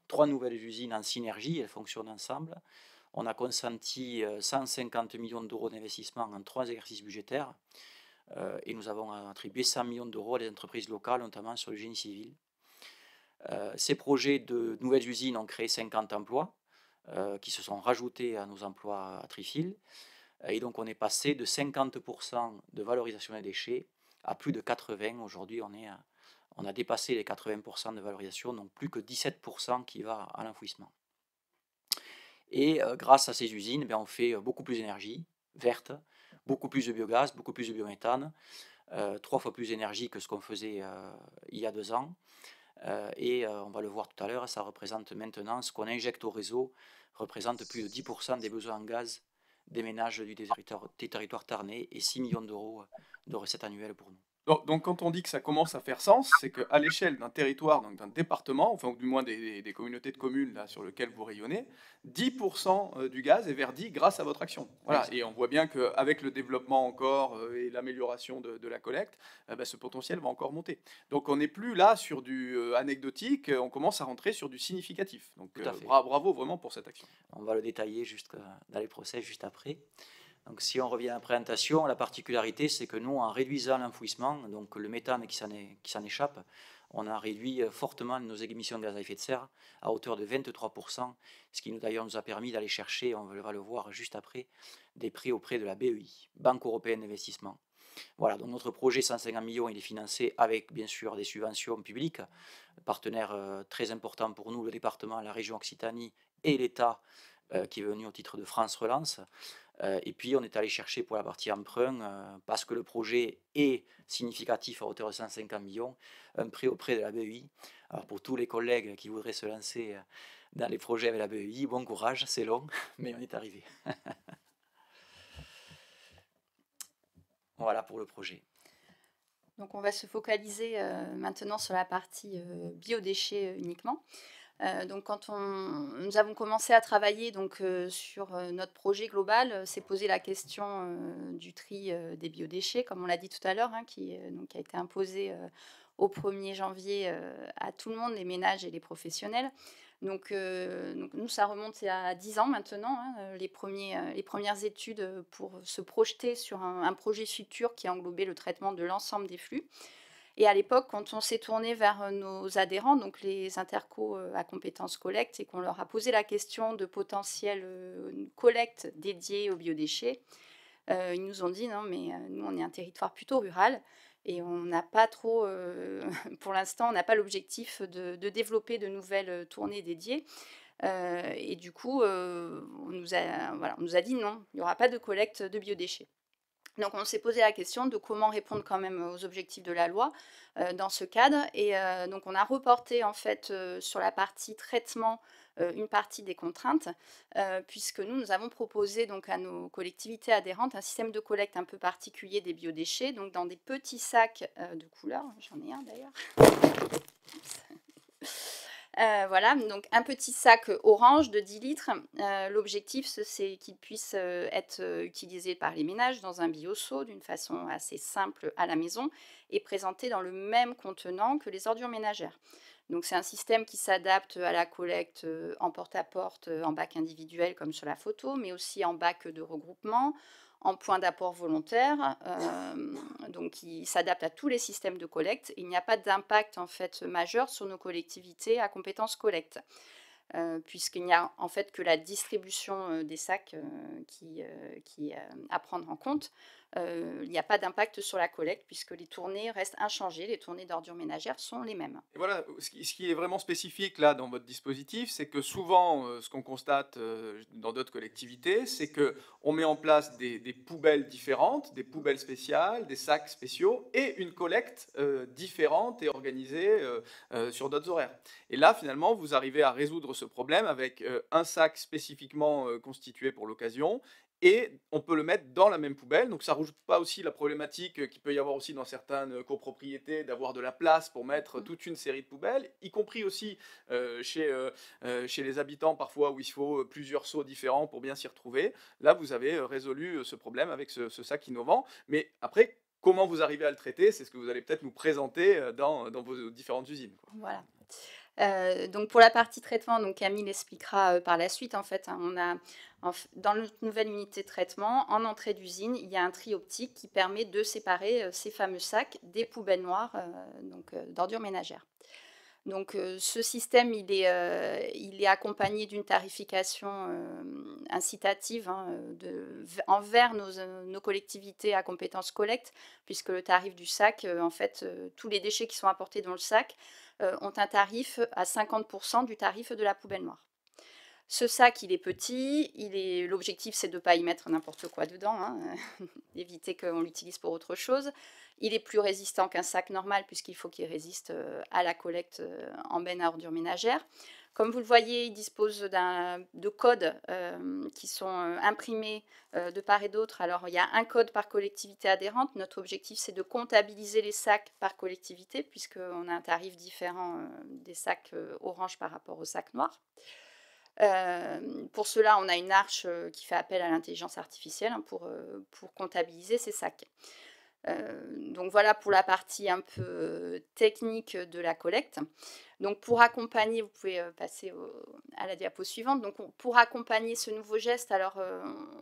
3 nouvelles usines en synergie, elles fonctionnent ensemble. On a consenti 150 millions d'euros d'investissement en 3 exercices budgétaires et nous avons attribué 100 millions d'euros à des entreprises locales, notamment sur le génie civil. Ces projets de nouvelles usines ont créé 50 emplois qui se sont rajoutés à nos emplois à Trifil. Et donc on est passé de 50% de valorisation des déchets à plus de 80%. Aujourd'hui, on a dépassé les 80% de valorisation, donc plus que 17% qui va à l'enfouissement. Et grâce à ces usines, on fait beaucoup plus d'énergie verte, beaucoup plus de biogaz, beaucoup plus de biométhane, 3 fois plus d'énergie que ce qu'on faisait il y a 2 ans. Et on va le voir tout à l'heure, ça représente maintenant, ce qu'on injecte au réseau, représente plus de 10% des besoins en gaz des ménages du territoire tarnais et 6 millions d'euros de recettes annuelles pour nous. Donc quand on dit que ça commence à faire sens, c'est qu'à l'échelle d'un territoire, donc d'un département, enfin du moins des communautés de communes là, sur lesquelles vous rayonnez, 10% du gaz est verdi grâce à votre action. Voilà. Et on voit bien qu'avec le développement encore et l'amélioration de la collecte, ce potentiel va encore monter. Donc on n'est plus là sur du anecdotique, on commence à rentrer sur du significatif. Donc bravo vraiment pour cette action. On va le détailler dans les procès juste après. Donc si on revient à la présentation, la particularité c'est que nous, en réduisant l'enfouissement, donc le méthane qui s'en échappe, on a réduit fortement nos émissions de gaz à effet de serre à hauteur de 23%, ce qui d'ailleurs nous a permis d'aller chercher, on va le voir juste après, des prix auprès de la BEI, Banque européenne d'investissement. Voilà, donc notre projet 150 millions, il est financé avec bien sûr des subventions publiques, partenaire très important pour nous, le département, la région Occitanie et l'État qui est venu au titre de France Relance. Et puis on est allé chercher pour la partie emprunt, parce que le projet est significatif à hauteur de 150 millions, un prêt auprès de la BEI. Alors pour tous les collègues qui voudraient se lancer dans les projets avec la BEI, bon courage, c'est long, mais on est arrivé. Voilà pour le projet. Donc on va se focaliser maintenant sur la partie biodéchets uniquement. Donc quand nous avons commencé à travailler sur notre projet global, s'est posé la question du tri des biodéchets, comme on l'a dit tout à l'heure, hein, qui a été imposé au 1er janvier à tout le monde, les ménages et les professionnels. Donc nous, ça remonte à 10 ans maintenant, hein, les premières études pour se projeter sur un projet futur qui englobait le traitement de l'ensemble des flux. Et à l'époque, quand on s'est tourné vers nos adhérents, donc les intercos à compétences collecte, et qu'on leur a posé la question de potentielle collecte dédiée aux biodéchets, ils nous ont dit non, mais nous, on est un territoire plutôt rural et on n'a pas trop, pour l'instant, on n'a pas l'objectif de développer de nouvelles tournées dédiées. Et du coup, on nous a dit non, il n'y aura pas de collecte de biodéchets. Donc on s'est posé la question de comment répondre quand même aux objectifs de la loi dans ce cadre. Et donc on a reporté en fait sur la partie traitement une partie des contraintes, puisque nous avons proposé donc à nos collectivités adhérentes un système de collecte un peu particulier des biodéchets, donc dans des petits sacs de couleur, j'en ai un d'ailleurs. Voilà, donc un petit sac orange de 10 litres. L'objectif, c'est qu'il puisse être utilisé par les ménages dans un bioseau d'une façon assez simple à la maison et présenté dans le même contenant que les ordures ménagères. Donc c'est un système qui s'adapte à la collecte en porte-à-porte, en bac individuel comme sur la photo, mais aussi en bac de regroupement, en point d'apport volontaire, donc il s'adapte à tous les systèmes de collecte. Il n'y a pas d'impact en fait majeur sur nos collectivités à compétences collecte, puisqu'il n'y a en fait que la distribution des sacs qui est à prendre en compte. Il n'y a pas d'impact sur la collecte puisque les tournées restent inchangées, les tournées d'ordures ménagères sont les mêmes. Et voilà, ce qui est vraiment spécifique là dans votre dispositif, c'est que souvent, ce qu'on constate dans d'autres collectivités, c'est qu'on met en place des poubelles différentes, des poubelles spéciales, des sacs spéciaux et une collecte différente et organisée sur d'autres horaires. Et là, finalement, vous arrivez à résoudre ce problème avec un sac spécifiquement constitué pour l'occasion. Et on peut le mettre dans la même poubelle, donc ça ne rajoute pas aussi la problématique qu'il peut y avoir aussi dans certaines copropriétés d'avoir de la place pour mettre toute une série de poubelles, y compris aussi chez les habitants parfois où il faut plusieurs seaux différents pour bien s'y retrouver. Là, vous avez résolu ce problème avec ce sac innovant, mais après, comment vous arrivez à le traiter, c'est ce que vous allez peut-être nous présenter dans vos différentes usines, quoi. Voilà. Donc pour la partie traitement, donc Camille l'expliquera par la suite. En fait, hein, on a dans notre nouvelle unité de traitement, en entrée d'usine, il y a un tri optique qui permet de séparer ces fameux sacs des poubelles noires d'ordures ménagères. Donc ce système, il est accompagné d'une tarification incitative envers nos collectivités à compétences collecte, puisque le tarif du sac, en fait, tous les déchets qui sont apportés dans le sac ont un tarif à 50% du tarif de la poubelle noire. Ce sac, il est petit, l'objectif c'est de ne pas y mettre n'importe quoi dedans, hein, d'éviter qu'on l'utilise pour autre chose. Il est plus résistant qu'un sac normal puisqu'il faut qu'il résiste à la collecte en benne à ordures ménagères. Comme vous le voyez, il dispose de codes qui sont imprimés de part et d'autre. Alors, il y a un code par collectivité adhérente. Notre objectif, c'est de comptabiliser les sacs par collectivité, puisqu'on a un tarif différent des sacs orange par rapport aux sacs noirs. Pour cela, on a une arche qui fait appel à l'intelligence artificielle pour comptabiliser ces sacs. Donc voilà pour la partie un peu technique de la collecte. Donc pour accompagner, vous pouvez passer à la diapo suivante. Donc pour accompagner ce nouveau geste, alors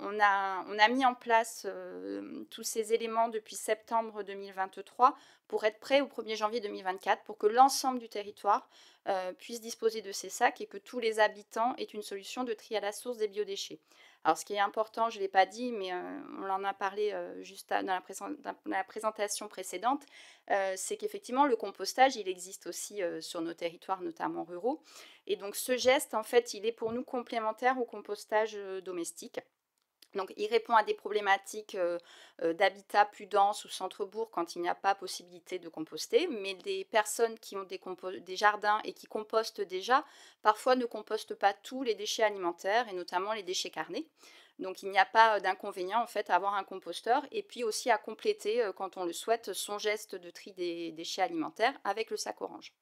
on a mis en place tous ces éléments depuis septembre 2023 pour être prêt au 1er janvier 2024, pour que l'ensemble du territoire puisse disposer de ces sacs et que tous les habitants aient une solution de tri à la source des biodéchets. Alors, ce qui est important, je ne l'ai pas dit, mais on en a parlé juste dans la présentation précédente, c'est qu'effectivement, le compostage, il existe aussi sur nos territoires, notamment ruraux. Et donc, ce geste, en fait, il est pour nous complémentaire au compostage domestique. Donc, il répond à des problématiques d'habitat plus dense ou centre-bourg quand il n'y a pas possibilité de composter, mais des personnes qui ont des jardins et qui compostent déjà, parfois ne compostent pas tous les déchets alimentaires et notamment les déchets carnés. Donc, il n'y a pas d'inconvénient en fait à avoir un composteur et puis aussi à compléter, quand on le souhaite, son geste de tri des déchets alimentaires avec le sac orange.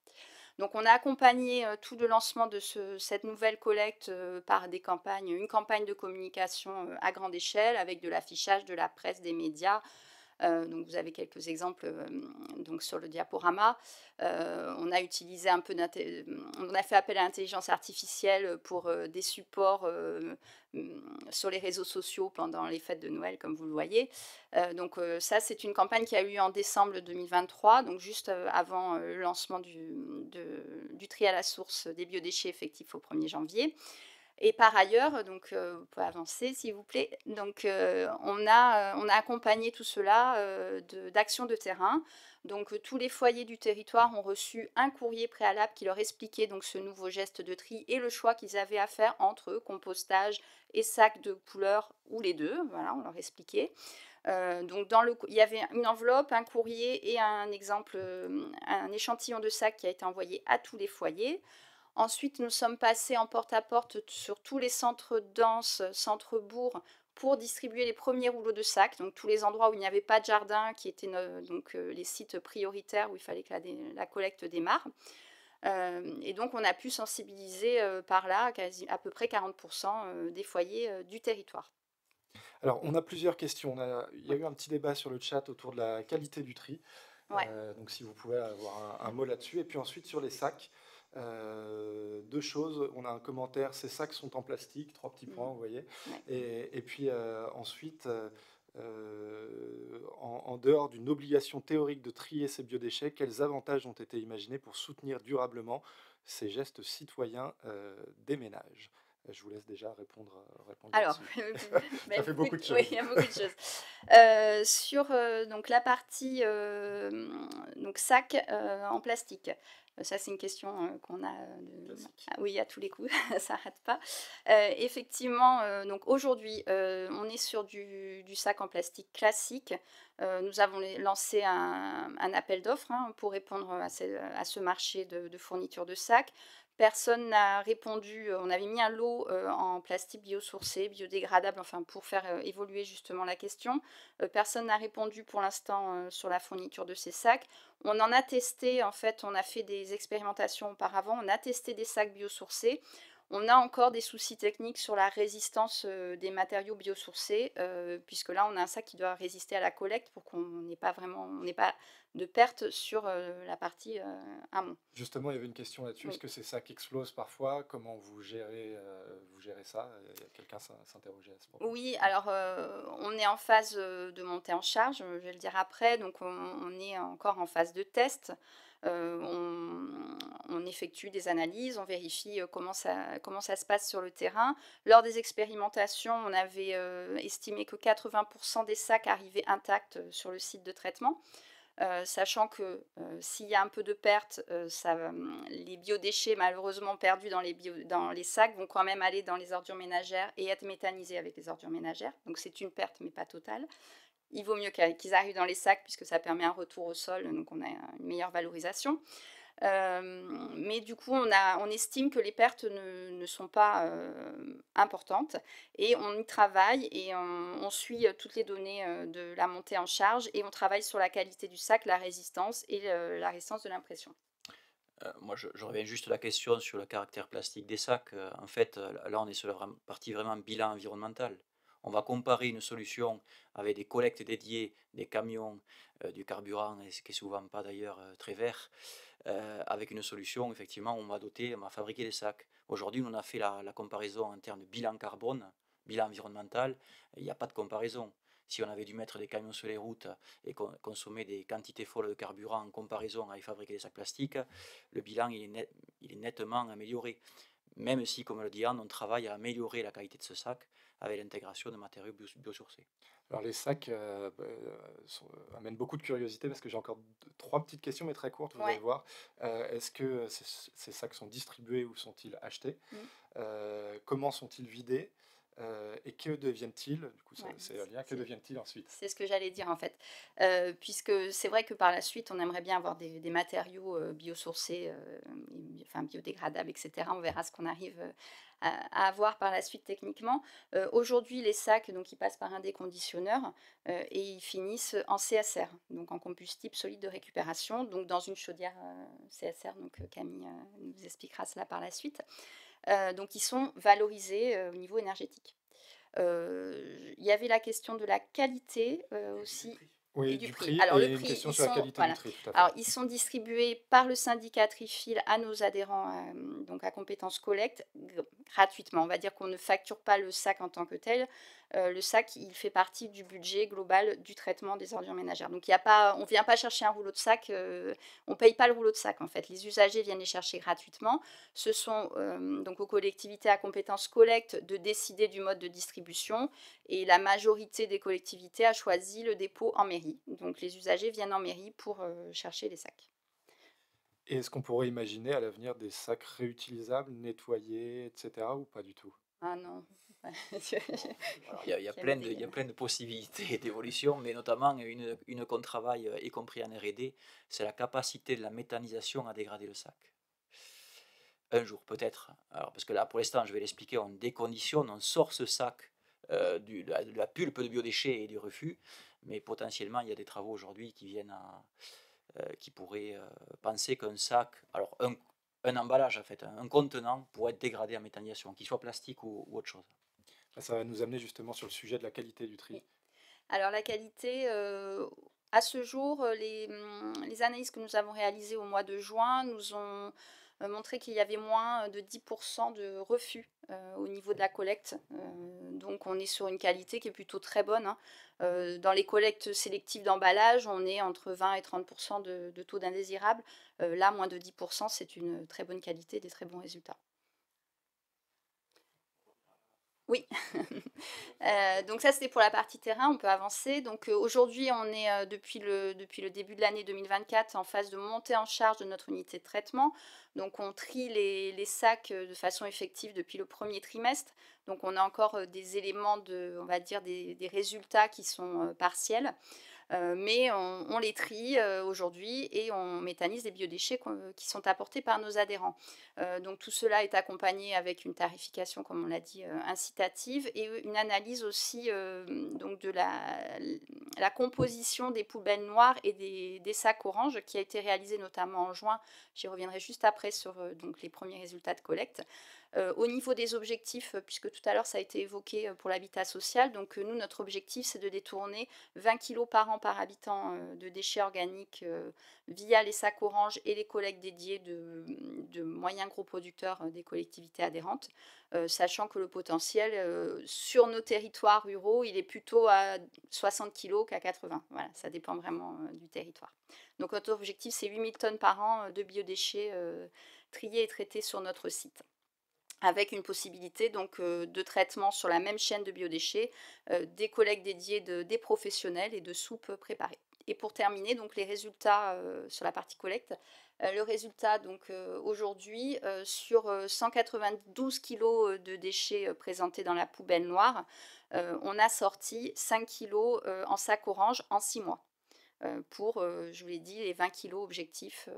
Donc on a accompagné tout le lancement de cette nouvelle collecte par une campagne de communication à grande échelle avec de l'affichage, de la presse, des médias. Donc vous avez quelques exemples donc sur le diaporama. On a utilisé on a fait appel à l'intelligence artificielle pour des supports sur les réseaux sociaux pendant les fêtes de Noël, comme vous le voyez. Donc ça, c'est une campagne qui a eu lieu en décembre 2023, donc juste avant le lancement du tri à la source des biodéchets effectifs au 1er janvier. Et par ailleurs, donc vous pouvez avancer s'il vous plaît. Donc on a accompagné tout cela d'actions de terrain. Donc tous les foyers du territoire ont reçu un courrier préalable qui leur expliquait donc ce nouveau geste de tri et le choix qu'ils avaient à faire entre compostage et sac de couleur ou les deux. Voilà, on leur expliquait. Donc il y avait une enveloppe, un courrier et un échantillon de sac qui a été envoyé à tous les foyers. Ensuite, nous sommes passés en porte-à-porte sur tous les centres denses, centres-bourgs, pour distribuer les premiers rouleaux de sacs, donc tous les endroits où il n'y avait pas de jardin, qui étaient les sites prioritaires où il fallait que la collecte démarre. Et donc, on a pu sensibiliser par là à peu près 40% des foyers du territoire. Alors, on a plusieurs questions. Il y a eu un petit débat sur le chat autour de la qualité du tri. Ouais. Donc, si vous pouvez avoir un mot là-dessus. Et puis ensuite, sur les sacs, deux choses. On a un commentaire, ces sacs sont en plastique, 3 petits points, vous voyez. Ouais. Et puis ensuite, en dehors d'une obligation théorique de trier ces biodéchets, quels avantages ont été imaginés pour soutenir durablement ces gestes citoyens des ménages? Je vous laisse déjà répondre Alors, ça fait beaucoup de choses. Oui, il y a beaucoup de choses. Sur donc la partie donc sac en plastique. Ça, c'est une question qu'on a oui, à tous les coups, ça n'arrête pas. Effectivement, donc aujourd'hui, on est sur du sac en plastique classique. Nous avons lancé un appel d'offres pour répondre à ce marché de fourniture de sacs. Personne n'a répondu. On avait mis un lot en plastique biosourcé, biodégradable, enfin pour faire évoluer justement la question. Personne n'a répondu pour l'instant sur la fourniture de ces sacs. On en a testé, en fait, on a fait des expérimentations auparavant. On a testé des sacs biosourcés. On a encore des soucis techniques sur la résistance des matériaux biosourcés, puisque là, on a un sac qui doit résister à la collecte pour qu'on n'ait pas de perte sur la partie amont. Justement, il y avait une question là-dessus. Oui. Est-ce que ces sacs explosent parfois? Comment vous gérez ça? Quelqu'un s'interrogeait à ce moment. Oui, alors on est en phase de montée en charge, je vais le dire après, donc on est encore en phase de test. On effectue des analyses, on vérifie comment ça se passe sur le terrain. Lors des expérimentations, on avait estimé que 80% des sacs arrivaient intacts sur le site de traitement. Sachant que s'il y a un peu de perte, les biodéchets malheureusement perdus dans les sacs vont quand même aller dans les ordures ménagères et être méthanisés avec les ordures ménagères. Donc c'est une perte mais pas totale. Il vaut mieux qu'ils arrivent dans les sacs puisque ça permet un retour au sol, donc on a une meilleure valorisation. Mais du coup, on estime que les pertes ne sont pas importantes et on y travaille et on suit toutes les données de la montée en charge et on travaille sur la qualité du sac, la résistance et la résistance de l'impression. Moi, je reviens juste à la question sur le caractère plastique des sacs. En fait, là, on est sur la partie vraiment bilan environnemental. On va comparer une solution avec des collectes dédiées, des camions, du carburant, et ce qui est souvent pas d'ailleurs très vert, avec une solution, effectivement, on va fabriquer des sacs. Aujourd'hui, on a fait la comparaison en termes de bilan carbone, bilan environnemental, il n'y a pas de comparaison. Si on avait dû mettre des camions sur les routes et consommer des quantités folles de carburant en comparaison avec fabriquer des sacs plastiques, le bilan il est nettement amélioré. Même si, comme le dit Anne, on travaille à améliorer la qualité de ce sac avec l'intégration de matériaux biosourcés. Alors les sacs amènent beaucoup de curiosité parce que j'ai encore trois petites questions, mais très courtes, vous allez Ouais. voir. Est-ce que ces sacs sont distribués ou sont-ils achetés? Mm. Comment sont-ils vidés? Et que deviennent-ils? Du coup, Ouais, c'est un lien. Que c'est- deviennent-ils ensuite? C'est ce que j'allais dire en fait. Puisque c'est vrai que par la suite, on aimerait bien avoir des matériaux biosourcés, enfin biodégradables, etc. On verra ce qu'on arrive à avoir par la suite techniquement. Aujourd'hui, les sacs, donc, ils passent par un déconditionneur et ils finissent en CSR, donc en combustible solide de récupération, donc dans une chaudière CSR. Donc Camille nous expliquera cela par la suite. Donc ils sont valorisés au niveau énergétique. Il y avait la question de la qualité aussi et Oui, du du prix. prix Alors le et une prix, question sur la qualité du voilà. tri, tout à fait. Alors ils sont distribués par le syndicat Trifil à nos adhérents, donc à compétences collecte, gratuitement. On va dire qu'on ne facture pas le sac en tant que tel. Le sac, il fait partie du budget global du traitement des ordures ménagères. Donc il y a pas, on ne vient pas chercher un rouleau de sac, on ne paye pas le rouleau de sac en fait. Les usagers viennent les chercher gratuitement. Ce sont donc aux collectivités à compétences collecte de décider du mode de distribution et la majorité des collectivités a choisi le dépôt en mairie. Donc les usagers viennent en mairie pour chercher les sacs. Et est-ce qu'on pourrait imaginer à l'avenir des sacs réutilisables, nettoyés, etc. ou pas du tout? Ah non. Alors, il y a plein de possibilités d'évolution, mais notamment une qu'on travaille, y compris en R&D, c'est la capacité de la méthanisation à dégrader le sac. Un jour peut-être. Alors, parce que là, pour l'instant, je vais l'expliquer, on déconditionne, on sort ce sac de la pulpe de biodéchets et du refus, mais potentiellement, il y a des travaux aujourd'hui qui pourraient penser qu'un sac, alors un emballage en fait, un contenant pourrait être dégradé en méthanisation, qu'il soit plastique ou autre chose. Ça va nous amener justement sur le sujet de la qualité du tri. Oui. Alors la qualité, à ce jour, les analyses que nous avons réalisées au mois de juin nous ont montré qu'il y avait moins de 10% de refus au niveau de la collecte. Donc on est sur une qualité qui est plutôt très bonne, hein. Dans les collectes sélectives d'emballage, on est entre 20 et 30% de taux d'indésirables. Là, moins de 10%, c'est une très bonne qualité, des très bons résultats. Oui. Donc ça, c'était pour la partie terrain, on peut avancer. Donc aujourd'hui, on est depuis le début de l'année 2024 en phase de montée en charge de notre unité de traitement. Donc on trie les sacs de façon effective depuis le premier trimestre. Donc on a encore des éléments on va dire des résultats qui sont partiels. Mais on les trie aujourd'hui et on méthanise les biodéchets qui sont apportés par nos adhérents. Donc tout cela est accompagné avec une tarification, comme on l'a dit, incitative et une analyse aussi donc de la composition des poubelles noires et des sacs oranges qui a été réalisée notamment en juin. J'y reviendrai juste après sur donc les premiers résultats de collecte. Au niveau des objectifs, puisque tout à l'heure ça a été évoqué pour l'habitat social, donc nous, notre objectif, c'est de détourner 20 kg par an par habitant de déchets organiques via les sacs oranges et les collectes dédiées de moyens gros producteurs des collectivités adhérentes, sachant que le potentiel sur nos territoires ruraux, il est plutôt à 60 kg qu'à 80. Voilà, ça dépend vraiment du territoire. Donc notre objectif, c'est 8000 tonnes par an de biodéchets triés et traités sur notre site, avec une possibilité donc de traitement sur la même chaîne de biodéchets, des collectes dédiées des professionnels et de soupes préparées. Et pour terminer, donc les résultats sur la partie collecte. Le résultat, donc aujourd'hui, sur 192 kg de déchets présentés dans la poubelle noire, on a sorti 5 kg en sac orange en 6 mois. Pour, je vous l'ai dit, les 20 kg objectifs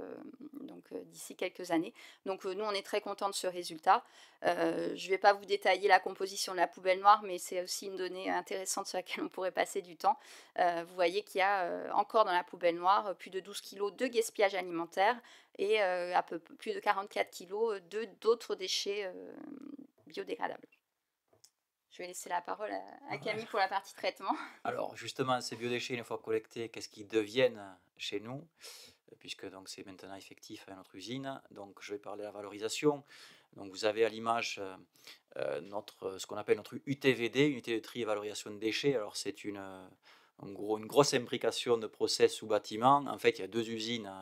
d'ici quelques années. Donc nous, on est très contents de ce résultat. Je ne vais pas vous détailler la composition de la poubelle noire, mais c'est aussi une donnée intéressante sur laquelle on pourrait passer du temps. Vous voyez qu'il y a encore dans la poubelle noire plus de 12 kg de gaspillage alimentaire et à peu plus de 44 kg d'autres déchets biodégradables. Je vais laisser la parole à Camille pour la partie traitement. Alors justement, ces biodéchets, une fois collectés, qu'est-ce qu'ils deviennent chez nous? Puisque donc c'est maintenant effectif à notre usine. Donc je vais parler de la valorisation. Donc vous avez à l'image ce qu'on appelle notre UTVD, unité de tri et valorisation de déchets. Alors c'est en gros une grosse imbrication de process sous bâtiment. En fait, il y a deux usines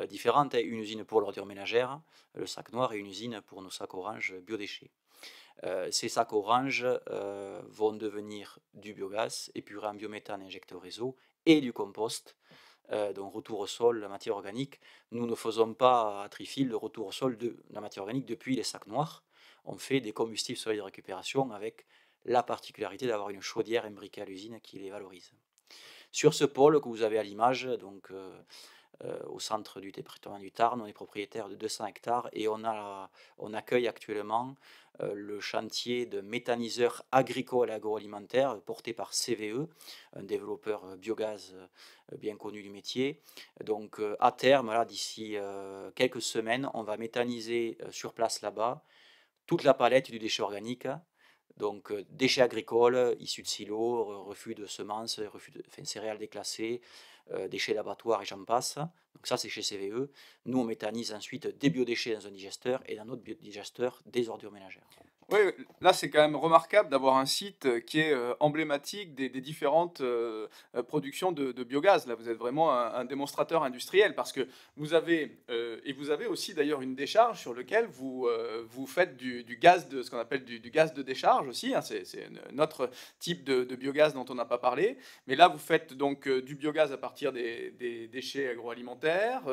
différentes, hein. Une usine pour l'ordure ménagère, le sac noir, et une usine pour nos sacs orange biodéchets. Ces sacs orange vont devenir du biogaz, épuré en biométhane injecté au réseau, et du compost, donc retour au sol, la matière organique. Nous ne faisons pas à Trifil le retour au sol de la matière organique depuis les sacs noirs. On fait des combustibles solides de récupération avec la particularité d'avoir une chaudière imbriquée à l'usine qui les valorise. Sur ce pôle que vous avez à l'image, donc au centre du département du Tarn, on est propriétaire de 200 hectares et on accueille actuellement le chantier de méthaniseurs agricoles et agroalimentaires porté par CVE, un développeur biogaz bien connu du métier. Donc à terme, là, d'ici quelques semaines, on va méthaniser sur place là-bas toute la palette du déchet organique. Donc déchets agricoles issus de silos, refus de semences, céréales déclassées, déchets d'abattoirs et j'en passe. Donc ça c'est chez CVE. Nous on méthanise ensuite des biodéchets dans un digesteur et dans notre biodigesteur des ordures ménagères. Oui, là c'est quand même remarquable d'avoir un site qui est emblématique des différentes productions de biogaz. Là, vous êtes vraiment un démonstrateur industriel parce que vous avez, et vous avez aussi d'ailleurs une décharge sur laquelle vous faites du gaz, ce qu'on appelle du gaz de décharge aussi, hein. C'est un autre type de biogaz dont on n'a pas parlé. Mais là, vous faites donc du biogaz à partir des déchets agroalimentaires.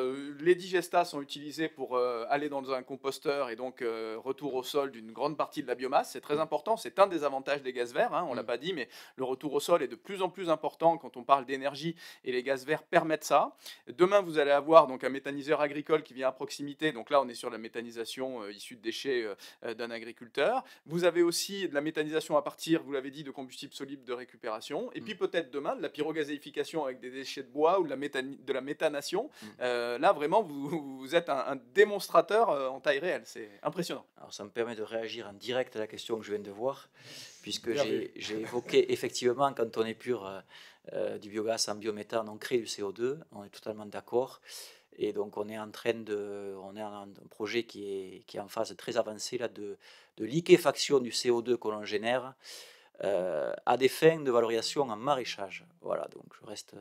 Les digestats sont utilisés pour aller dans un composteur et donc retour au sol d'une grande partie de la biomasse. C'est très important, c'est un des avantages des gaz verts, hein, on ne l'a pas dit, mais le retour au sol est de plus en plus important quand on parle d'énergie et les gaz verts permettent ça. Demain, vous allez avoir donc un méthaniseur agricole qui vient à proximité. Donc là, on est sur la méthanisation issue de déchets d'un agriculteur. Vous avez aussi de la méthanisation à partir, vous l'avez dit, de combustibles solides de récupération. Et puis peut-être demain, de la pyrogazéification avec des déchets de bois ou de la méthanation. Là, vraiment, vous êtes un démonstrateur en taille réelle. C'est impressionnant. Alors ça me permet de réagir en direct à la question que je viens de voir, puisque j'ai évoqué effectivement quand on épure du biogaz en biométhane, on crée du CO2, on est totalement d'accord. Et donc on est en un projet qui est en phase très avancée là, de liquéfaction du CO2 que l'on génère à des fins de valorisation en maraîchage. Voilà, donc je reste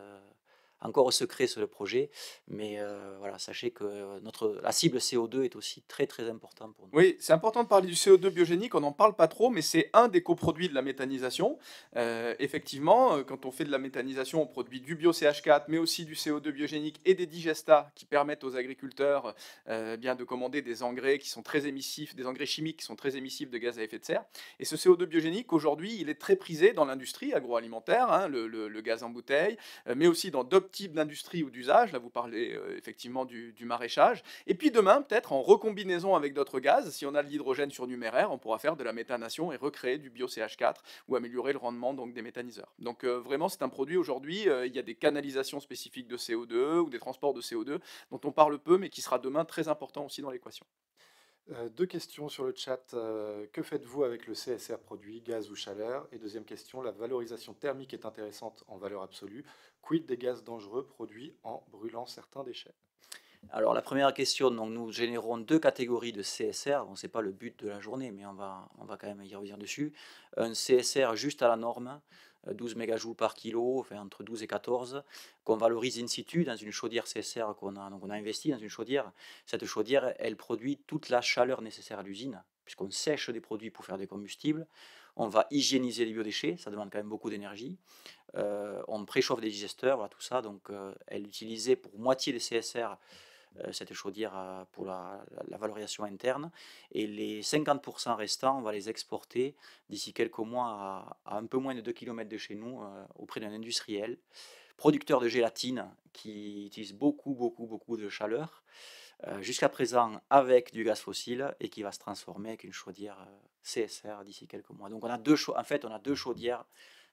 encore secret sur le projet, mais voilà, sachez que la cible CO2 est aussi très très importante pour nous. Oui, c'est important de parler du CO2 biogénique, on n'en parle pas trop, mais c'est un des coproduits de la méthanisation. Effectivement, quand on fait de la méthanisation, on produit du bio-CH4, mais aussi du CO2 biogénique et des digestats qui permettent aux agriculteurs bien de commander des engrais qui sont très émissifs, des engrais chimiques qui sont très émissifs de gaz à effet de serre. Et ce CO2 biogénique, aujourd'hui, il est très prisé dans l'industrie agroalimentaire, hein, le gaz en bouteille, mais aussi dans d'autres types d'industrie ou d'usage. Là, vous parlez effectivement du maraîchage. Et puis demain, peut-être en recombinaison avec d'autres gaz, si on a de l'hydrogène surnuméraire, on pourra faire de la méthanation et recréer du bio-CH4 ou améliorer le rendement donc, des méthaniseurs. Donc vraiment, c'est un produit aujourd'hui, il y a des canalisations spécifiques de CO2 ou des transports de CO2 dont on parle peu, mais qui sera demain très important aussi dans l'équation. Deux questions sur le chat. Que faites-vous avec le CSR produit, gaz ou chaleur? Et deuxième question, la valorisation thermique est intéressante en valeur absolue. Quid des gaz dangereux produits en brûlant certains déchets? Alors la première question, donc nous générons deux catégories de CSR. Bon, ce n'est pas le but de la journée, mais on va quand même y revenir dessus. Un CSR juste à la norme, 12 mégajoules par kilo, enfin entre 12 et 14, qu'on valorise in situ dans une chaudière CSR qu'on a. Donc on a investi dans une chaudière. Cette chaudière, elle produit toute la chaleur nécessaire à l'usine, puisqu'on sèche des produits pour faire des combustibles. On va hygiéniser les biodéchets, ça demande quand même beaucoup d'énergie. On préchauffe des digesteurs, voilà tout ça. Donc elle utilisait pour moitié des CSR cette chaudière pour la valorisation interne. Et les 50% restants, on va les exporter d'ici quelques mois à un peu moins de 2 km de chez nous, auprès d'un industriel, producteur de gélatine qui utilise beaucoup de chaleur, jusqu'à présent avec du gaz fossile et qui va se transformer avec une chaudière CSR d'ici quelques mois. Donc on a deux chaudières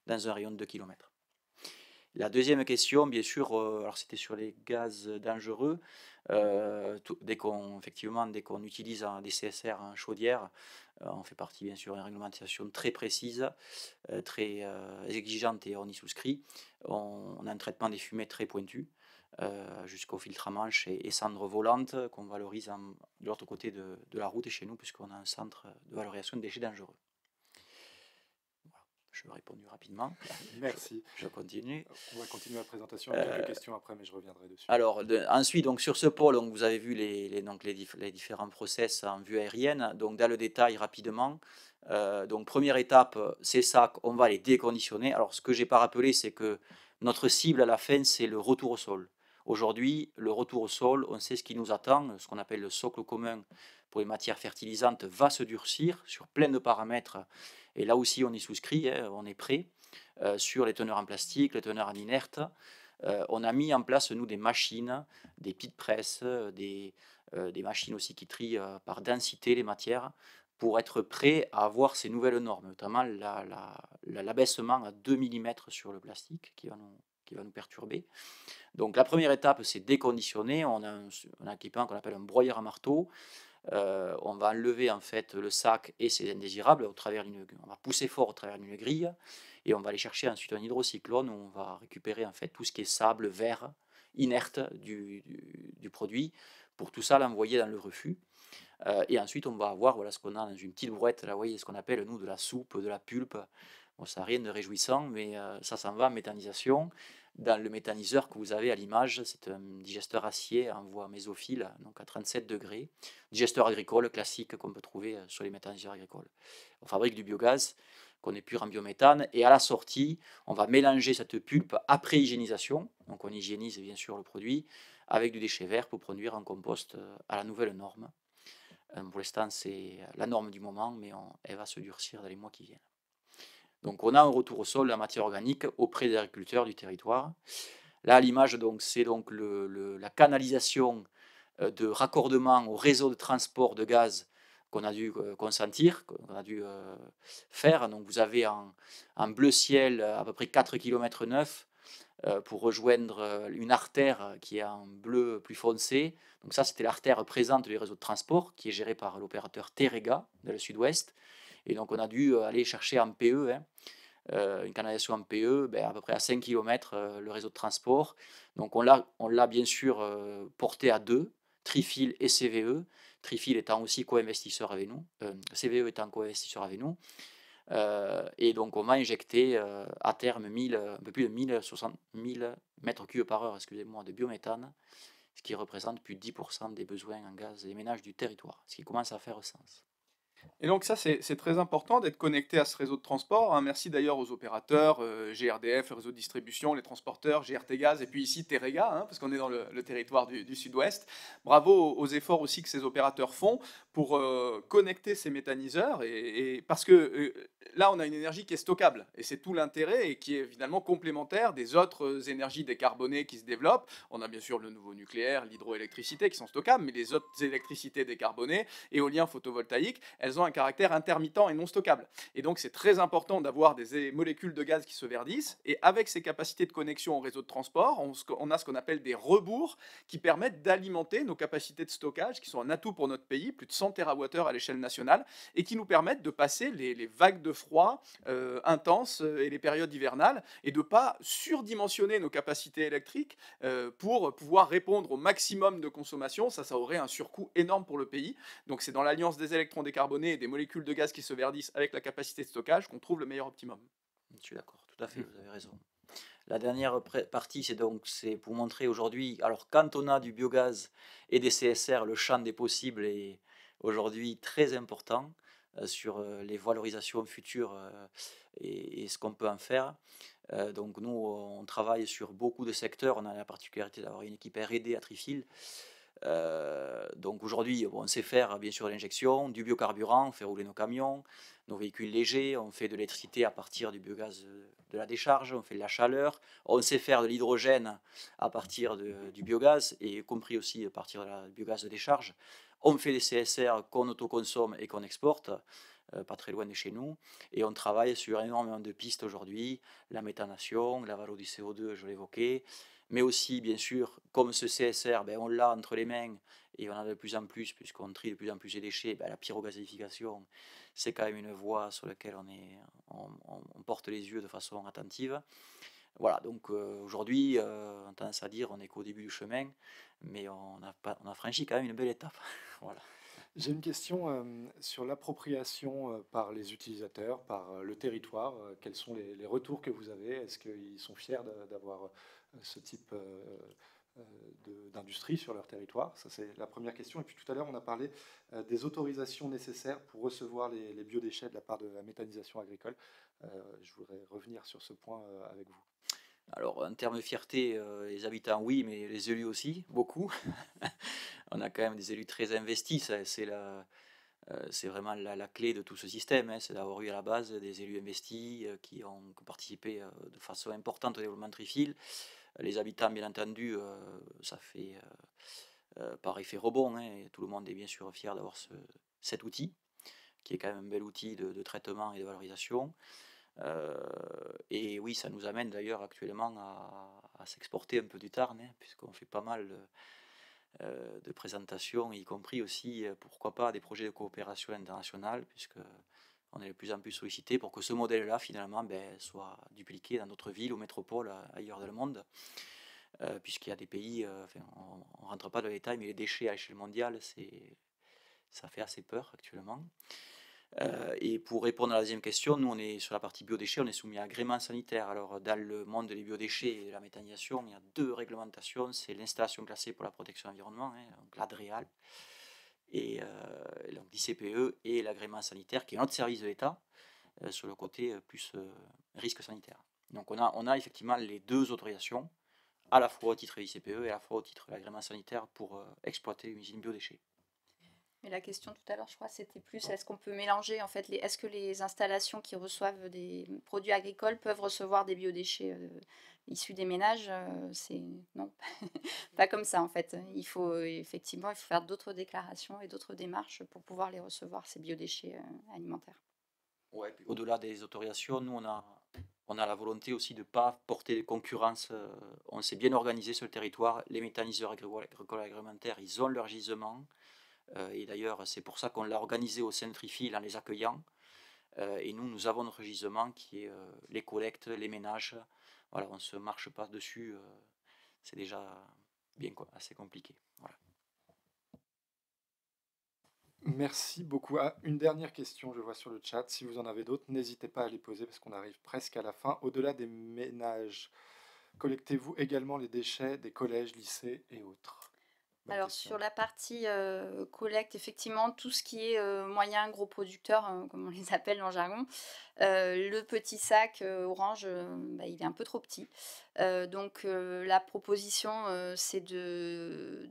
dans un rayon de 2 km. La deuxième question, bien sûr, alors c'était sur les gaz dangereux. Dès qu'on utilise des CSR en chaudière, on fait partie bien sûr d'une réglementation très précise, très exigeante et on y souscrit. On a un traitement des fumées très pointu, jusqu'au filtre à manche et cendres volantes qu'on valorise de l'autre côté de la route et chez nous, puisqu'on a un centre de valorisation de déchets dangereux. Je vais répondu rapidement. Merci. Je continue. On va continuer la présentation avec quelques questions après, mais je reviendrai dessus. Alors, ensuite, donc, sur ce pôle, donc, vous avez vu les différents process en vue aérienne. Donc, dans le détail, rapidement. Donc, première étape, ces sacs, on va les déconditionner. Alors, ce que je n'ai pas rappelé, c'est que notre cible à la fin, c'est le retour au sol. Aujourd'hui, le retour au sol, on sait ce qui nous attend. Ce qu'on appelle le socle commun pour les matières fertilisantes va se durcir sur plein de paramètres. Et là aussi, on est souscrit, hein, on est prêt sur les teneurs en plastique, les teneurs en inerte. On a mis en place, nous, des machines, des petites presses, des machines aussi qui trient par densité les matières, pour être prêt à avoir ces nouvelles normes, notamment l'abaissement à 2 mm sur le plastique qui va nous perturber. Donc la première étape, c'est déconditionner. On a un équipement qu'on appelle un broyeur à marteau. On va enlever en fait le sac et ses indésirables on va pousser fort au travers d'une grille et on va aller chercher ensuite un hydrocyclone où on va récupérer en fait tout ce qui est sable, verre, inerte du produit, pour tout ça l'envoyer dans le refus. Et ensuite on va avoir ce qu'on a dans une petite brouette, là vous voyez ce qu'on appelle nous de la soupe, de la pulpe. Bon, ça n'a rien de réjouissant, mais ça s'en va en méthanisation. Dans le méthaniseur que vous avez à l'image, c'est un digesteur acier en voie mésophile, donc à 37 degrés. Digesteur agricole classique qu'on peut trouver sur les méthaniseurs agricoles. On fabrique du biogaz qu'on épure en biométhane et à la sortie, on va mélanger cette pulpe après hygiénisation. Donc on hygiénise bien sûr le produit avec du déchet vert pour produire un compost à la nouvelle norme. Pour l'instant, c'est la norme du moment, mais elle va se durcir dans les mois qui viennent. Donc on a un retour au sol de la matière organique auprès des agriculteurs du territoire. Là, à l'image, c'est donc la canalisation de raccordement au réseau de transport de gaz qu'on a dû consentir, qu'on a dû faire. Donc vous avez en bleu ciel à peu près 4 km 9 pour rejoindre une artère qui est en bleu plus foncé. Donc ça, c'était l'artère présente du réseau de transport qui est géré par l'opérateur Terega dans le sud-ouest. Et donc on a dû aller chercher en PE, une canalisation en PE, à peu près à 5 km le réseau de transport. Donc on l'a bien sûr porté à deux, Trifil et CVE. Trifil étant aussi co-investisseur avec nous, CVE étant co-investisseur avec nous. Et donc on va injecter à terme un peu plus de 1000 mètres cubes par heure, excusez-moi, de biométhane, ce qui représente plus de 10% des besoins en gaz des ménages du territoire, ce qui commence à faire sens. Et donc ça, c'est très important d'être connecté à ce réseau de transport, hein. Merci d'ailleurs aux opérateurs, GRDF, le réseau de distribution, les transporteurs, GRT Gaz, et puis ici Terega, hein, parce qu'on est dans le territoire du sud-ouest. Bravo aux efforts aussi que ces opérateurs font pour connecter ces méthaniseurs, et parce que là, on a une énergie qui est stockable, et c'est tout l'intérêt, et qui est évidemment complémentaire des autres énergies décarbonées qui se développent. On a bien sûr le nouveau nucléaire, l'hydroélectricité qui sont stockables, mais les autres électricités décarbonées, éolien, photovoltaïque, elles ont un caractère intermittent et non stockable. Et donc c'est très important d'avoir des molécules de gaz qui se verdissent, et avec ces capacités de connexion au réseau de transport, on a ce qu'on appelle des rebours qui permettent d'alimenter nos capacités de stockage, qui sont un atout pour notre pays, plus de 100 TWh à l'échelle nationale, et qui nous permettent de passer les vagues de froid intenses et les périodes hivernales, et de ne pas surdimensionner nos capacités électriques pour pouvoir répondre au maximum de consommation. Ça aurait un surcoût énorme pour le pays. Donc c'est dans l'alliance des électrons décarbonés et des molécules de gaz qui se verdissent avec la capacité de stockage qu'on trouve le meilleur optimum. Je suis d'accord, tout à fait, vous avez raison. La dernière partie, c'est pour montrer aujourd'hui, alors quand on a du biogaz et des CSR, le champ des possibles est aujourd'hui très important sur les valorisations futures et ce qu'on peut en faire. Donc nous, on travaille sur beaucoup de secteurs, on a la particularité d'avoir une équipe R&D à Trifil. Donc aujourd'hui, on sait faire bien sûr l'injection, du biocarburant, on fait rouler nos camions, nos véhicules légers, on fait de l'électricité à partir du biogaz de la décharge, on fait de la chaleur, on sait faire de l'hydrogène à partir du biogaz, et y compris aussi à partir du biogaz de décharge. On fait des CSR qu'on autoconsomme et qu'on exporte. pas très loin de chez nous. Et on travaille sur énormément de pistes aujourd'hui, la méthanation, la valo du CO2, je l'évoquais, mais aussi, bien sûr, comme ce CSR, ben, on l'a entre les mains et on en a de plus en plus, puisqu'on trie de plus en plus les déchets, ben, la pyrogasification, c'est quand même une voie sur laquelle on porte les yeux de façon attentive. Voilà, donc aujourd'hui, on a tendance à dire on est qu'au début du chemin, mais on a franchi quand même une belle étape. Voilà. J'ai une question sur l'appropriation par les utilisateurs, par le territoire. Quels sont les retours que vous avez? Est-ce qu'ils sont fiers d'avoir ce type euh, d'industrie sur leur territoire? Ça, c'est la première question. Et puis tout à l'heure, on a parlé des autorisations nécessaires pour recevoir les biodéchets de la part de la méthanisation agricole. Je voudrais revenir sur ce point avec vous. Alors, en termes de fierté, les habitants, oui, mais les élus aussi, beaucoup. On a quand même des élus très investis, c'est vraiment la clé de tout ce système, hein, c'est d'avoir eu à la base des élus investis qui ont participé de façon importante au développement de Trifil. Les habitants, bien entendu, ça fait par effet rebond, hein, et tout le monde est bien sûr fier d'avoir cet outil, qui est quand même un bel outil de traitement et de valorisation. Et oui, ça nous amène d'ailleurs actuellement à s'exporter un peu du Tarn, hein, puisqu'on fait pas mal de présentations, y compris aussi, pourquoi pas, des projets de coopération internationale, puisque on est de plus en plus sollicité pour que ce modèle-là, finalement, ben, soit dupliqué dans d'autres villes ou métropoles ailleurs dans le monde, puisqu'il y a des pays, enfin, on ne rentre pas dans les détails, mais les déchets à l'échelle mondiale, ça fait assez peur actuellement. Et pour répondre à la deuxième question, nous on est sur la partie biodéchets, on est soumis à agrément sanitaire. Alors dans le monde des biodéchets et de la méthanisation, il y a deux réglementations, c'est l'installation classée pour la protection de l'environnement, hein, donc l'ADREAL, et donc l'ICPE, et l'agrément sanitaire qui est notre service de l'État sur le côté plus risque sanitaire. Donc on a effectivement les deux autorisations, à la fois au titre de l'ICPE et à la fois au titre de l'agrément sanitaire pour exploiter une usine biodéchets. Mais la question tout à l'heure, je crois, c'était plus est-ce qu'on peut mélanger en fait, est-ce que les installations qui reçoivent des produits agricoles peuvent recevoir des biodéchets issus des ménages? C'est non, pas comme ça en fait. Il faut effectivement, il faut faire d'autres déclarations et d'autres démarches pour pouvoir les recevoir ces biodéchets alimentaires. Ouais, puis au-delà des autorisations, nous on a la volonté aussi de ne pas porter de concurrence. On s'est bien organisé sur le territoire. Les méthaniseurs agricoles agroalimentaires, ils ont leur gisement. Et d'ailleurs, c'est pour ça qu'on l'a organisé au sein de Trifil en les accueillant. Et nous avons notre gisement qui est les collectes, les ménages. Voilà, on ne se marche pas dessus. C'est déjà bien, quoi, assez compliqué. Voilà. Merci beaucoup. Ah, une dernière question, je vois sur le chat. Si vous en avez d'autres, n'hésitez pas à les poser parce qu'on arrive presque à la fin. Au-delà des ménages, collectez-vous également les déchets des collèges, lycées et autres? Bonne Alors question. sur la partie collecte, effectivement, tout ce qui est moyen gros producteur, comme on les appelle dans le jargon, le petit sac orange, bah, il est un peu trop petit. Donc la proposition, c'est de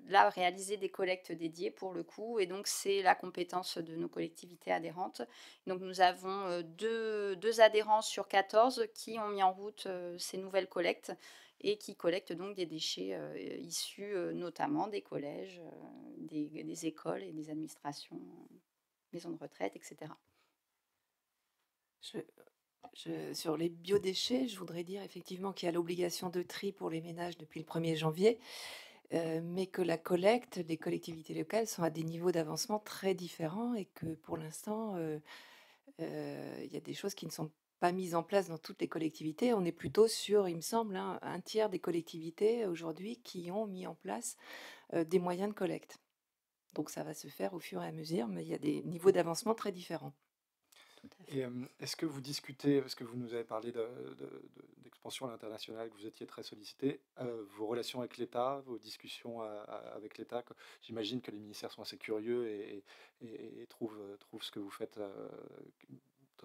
là réaliser des collectes dédiées pour le coup, et donc c'est la compétence de nos collectivités adhérentes. Donc nous avons deux adhérents sur 14 qui ont mis en route ces nouvelles collectes et qui collectent donc des déchets issus notamment des collèges, des écoles et des administrations, maisons de retraite, etc. Sur les biodéchets, je voudrais dire effectivement qu'il y a l'obligation de tri pour les ménages depuis le 1er janvier, mais que la collecte des collectivités locales sont à des niveaux d'avancement très différents et que pour l'instant, il y a des choses qui ne sont pas mises en place dans toutes les collectivités. On est plutôt sur, il me semble, hein, un tiers des collectivités aujourd'hui qui ont mis en place des moyens de collecte. Donc ça va se faire au fur et à mesure, mais il y a des niveaux d'avancement très différents. Tout à fait. Et est-ce que vous discutez, parce que vous nous avez parlé d'expansion à l'international, que vous étiez très sollicité, vos relations avec l'État, vos discussions avec l'État, j'imagine que les ministères sont assez curieux et trouvent ce que vous faites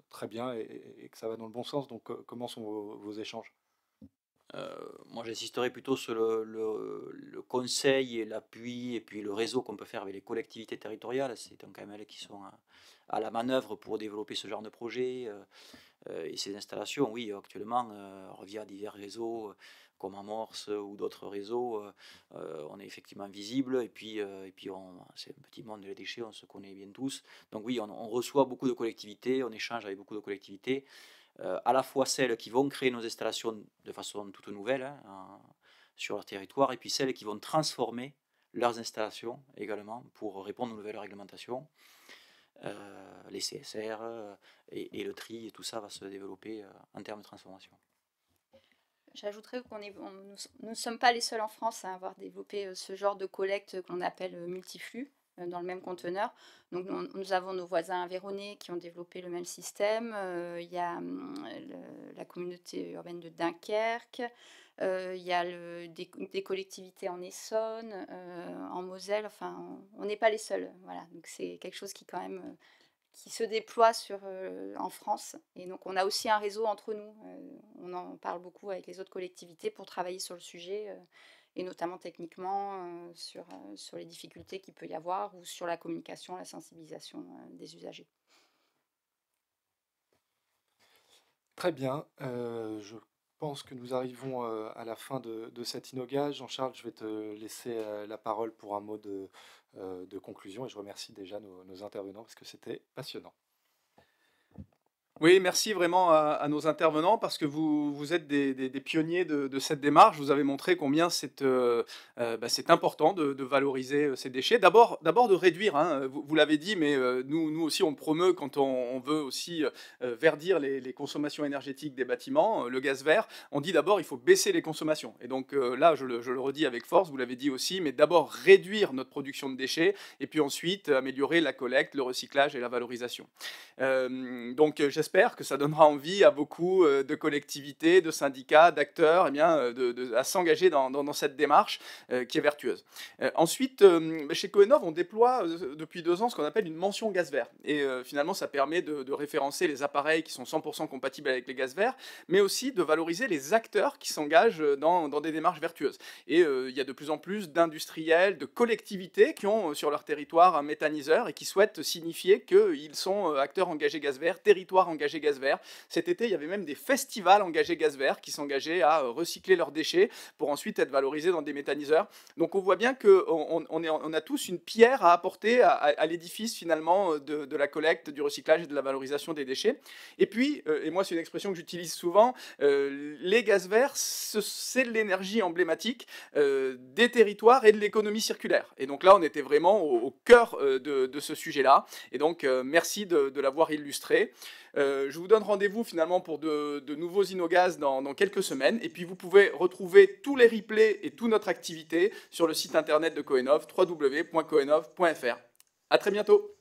très bien et que ça va dans le bon sens. Donc comment sont vos échanges? Moi, j'insisterai plutôt sur le conseil et l'appui et puis le réseau qu'on peut faire avec les collectivités territoriales. C'est donc quand même elles qui sont à la manœuvre pour développer ce genre de projet. Et ces installations, oui, actuellement, via divers réseaux comme Amorce ou d'autres réseaux, on est effectivement visible. Et puis c'est un petit monde des déchets, on se connaît bien tous. Donc oui, on reçoit beaucoup de collectivités, on échange avec beaucoup de collectivités. À la fois celles qui vont créer nos installations de façon toute nouvelle sur leur territoire, et puis celles qui vont transformer leurs installations également pour répondre aux nouvelles réglementations. Les CSR et le tri, et tout ça va se développer en termes de transformation. J'ajouterais nous ne sommes pas les seuls en France à avoir développé ce genre de collecte qu'on appelle multiflux dans le même conteneur. Donc nous avons nos voisins aveyronais qui ont développé le même système. Il y a la communauté urbaine de Dunkerque. Il y a des collectivités en Essonne, en Moselle. Enfin, on n'est pas les seuls. Voilà. Donc c'est quelque chose qui quand même qui se déploie en France. Et donc on a aussi un réseau entre nous. On en parle beaucoup avec les autres collectivités pour travailler sur le sujet. Et notamment techniquement sur les difficultés qu'il peut y avoir ou sur la communication, la sensibilisation des usagers. Très bien. Je pense que nous arrivons à la fin de cet InnoGaz. Jean-Charles, je vais te laisser la parole pour un mot de conclusion et je remercie déjà nos intervenants parce que c'était passionnant. Oui, merci vraiment à nos intervenants parce que vous êtes des pionniers de cette démarche. Vous avez montré combien c'est important de valoriser ces déchets. D'abord de réduire, hein, vous l'avez dit, mais nous aussi on promeut quand on veut aussi verdir les consommations énergétiques des bâtiments, le gaz vert. On dit d'abord il faut baisser les consommations. Et donc là, je le redis avec force, vous l'avez dit aussi, mais d'abord réduire notre production de déchets et puis ensuite améliorer la collecte, le recyclage et la valorisation. Donc j'espère que ça donnera envie à beaucoup de collectivités, de syndicats, d'acteurs à s'engager dans cette démarche qui est vertueuse. Ensuite, chez Coenov, on déploie depuis 2 ans ce qu'on appelle une mention gaz vert. Et finalement, ça permet de référencer les appareils qui sont 100% compatibles avec les gaz verts, mais aussi de valoriser les acteurs qui s'engagent dans des démarches vertueuses. Et il y a de plus en plus d'industriels, de collectivités qui ont sur leur territoire un méthaniseur et qui souhaitent signifier qu'ils sont acteurs engagés gaz vert, territoire engagé gaz vert. Cet été, il y avait même des festivals engagés gaz vert qui s'engageaient à recycler leurs déchets pour ensuite être valorisés dans des méthaniseurs. Donc on voit bien qu'on a tous une pierre à apporter à l'édifice finalement de la collecte, du recyclage et de la valorisation des déchets. Et puis, et moi c'est une expression que j'utilise souvent, les gaz verts, c'est l'énergie emblématique des territoires et de l'économie circulaire. Et donc là, on était vraiment au cœur de ce sujet-là. Et donc, merci de l'avoir illustré. Je vous donne rendez-vous finalement pour de nouveaux InnoGaz dans quelques semaines. Et puis vous pouvez retrouver tous les replays et toute notre activité sur le site internet de Coenov, www.coenov.fr. À très bientôt.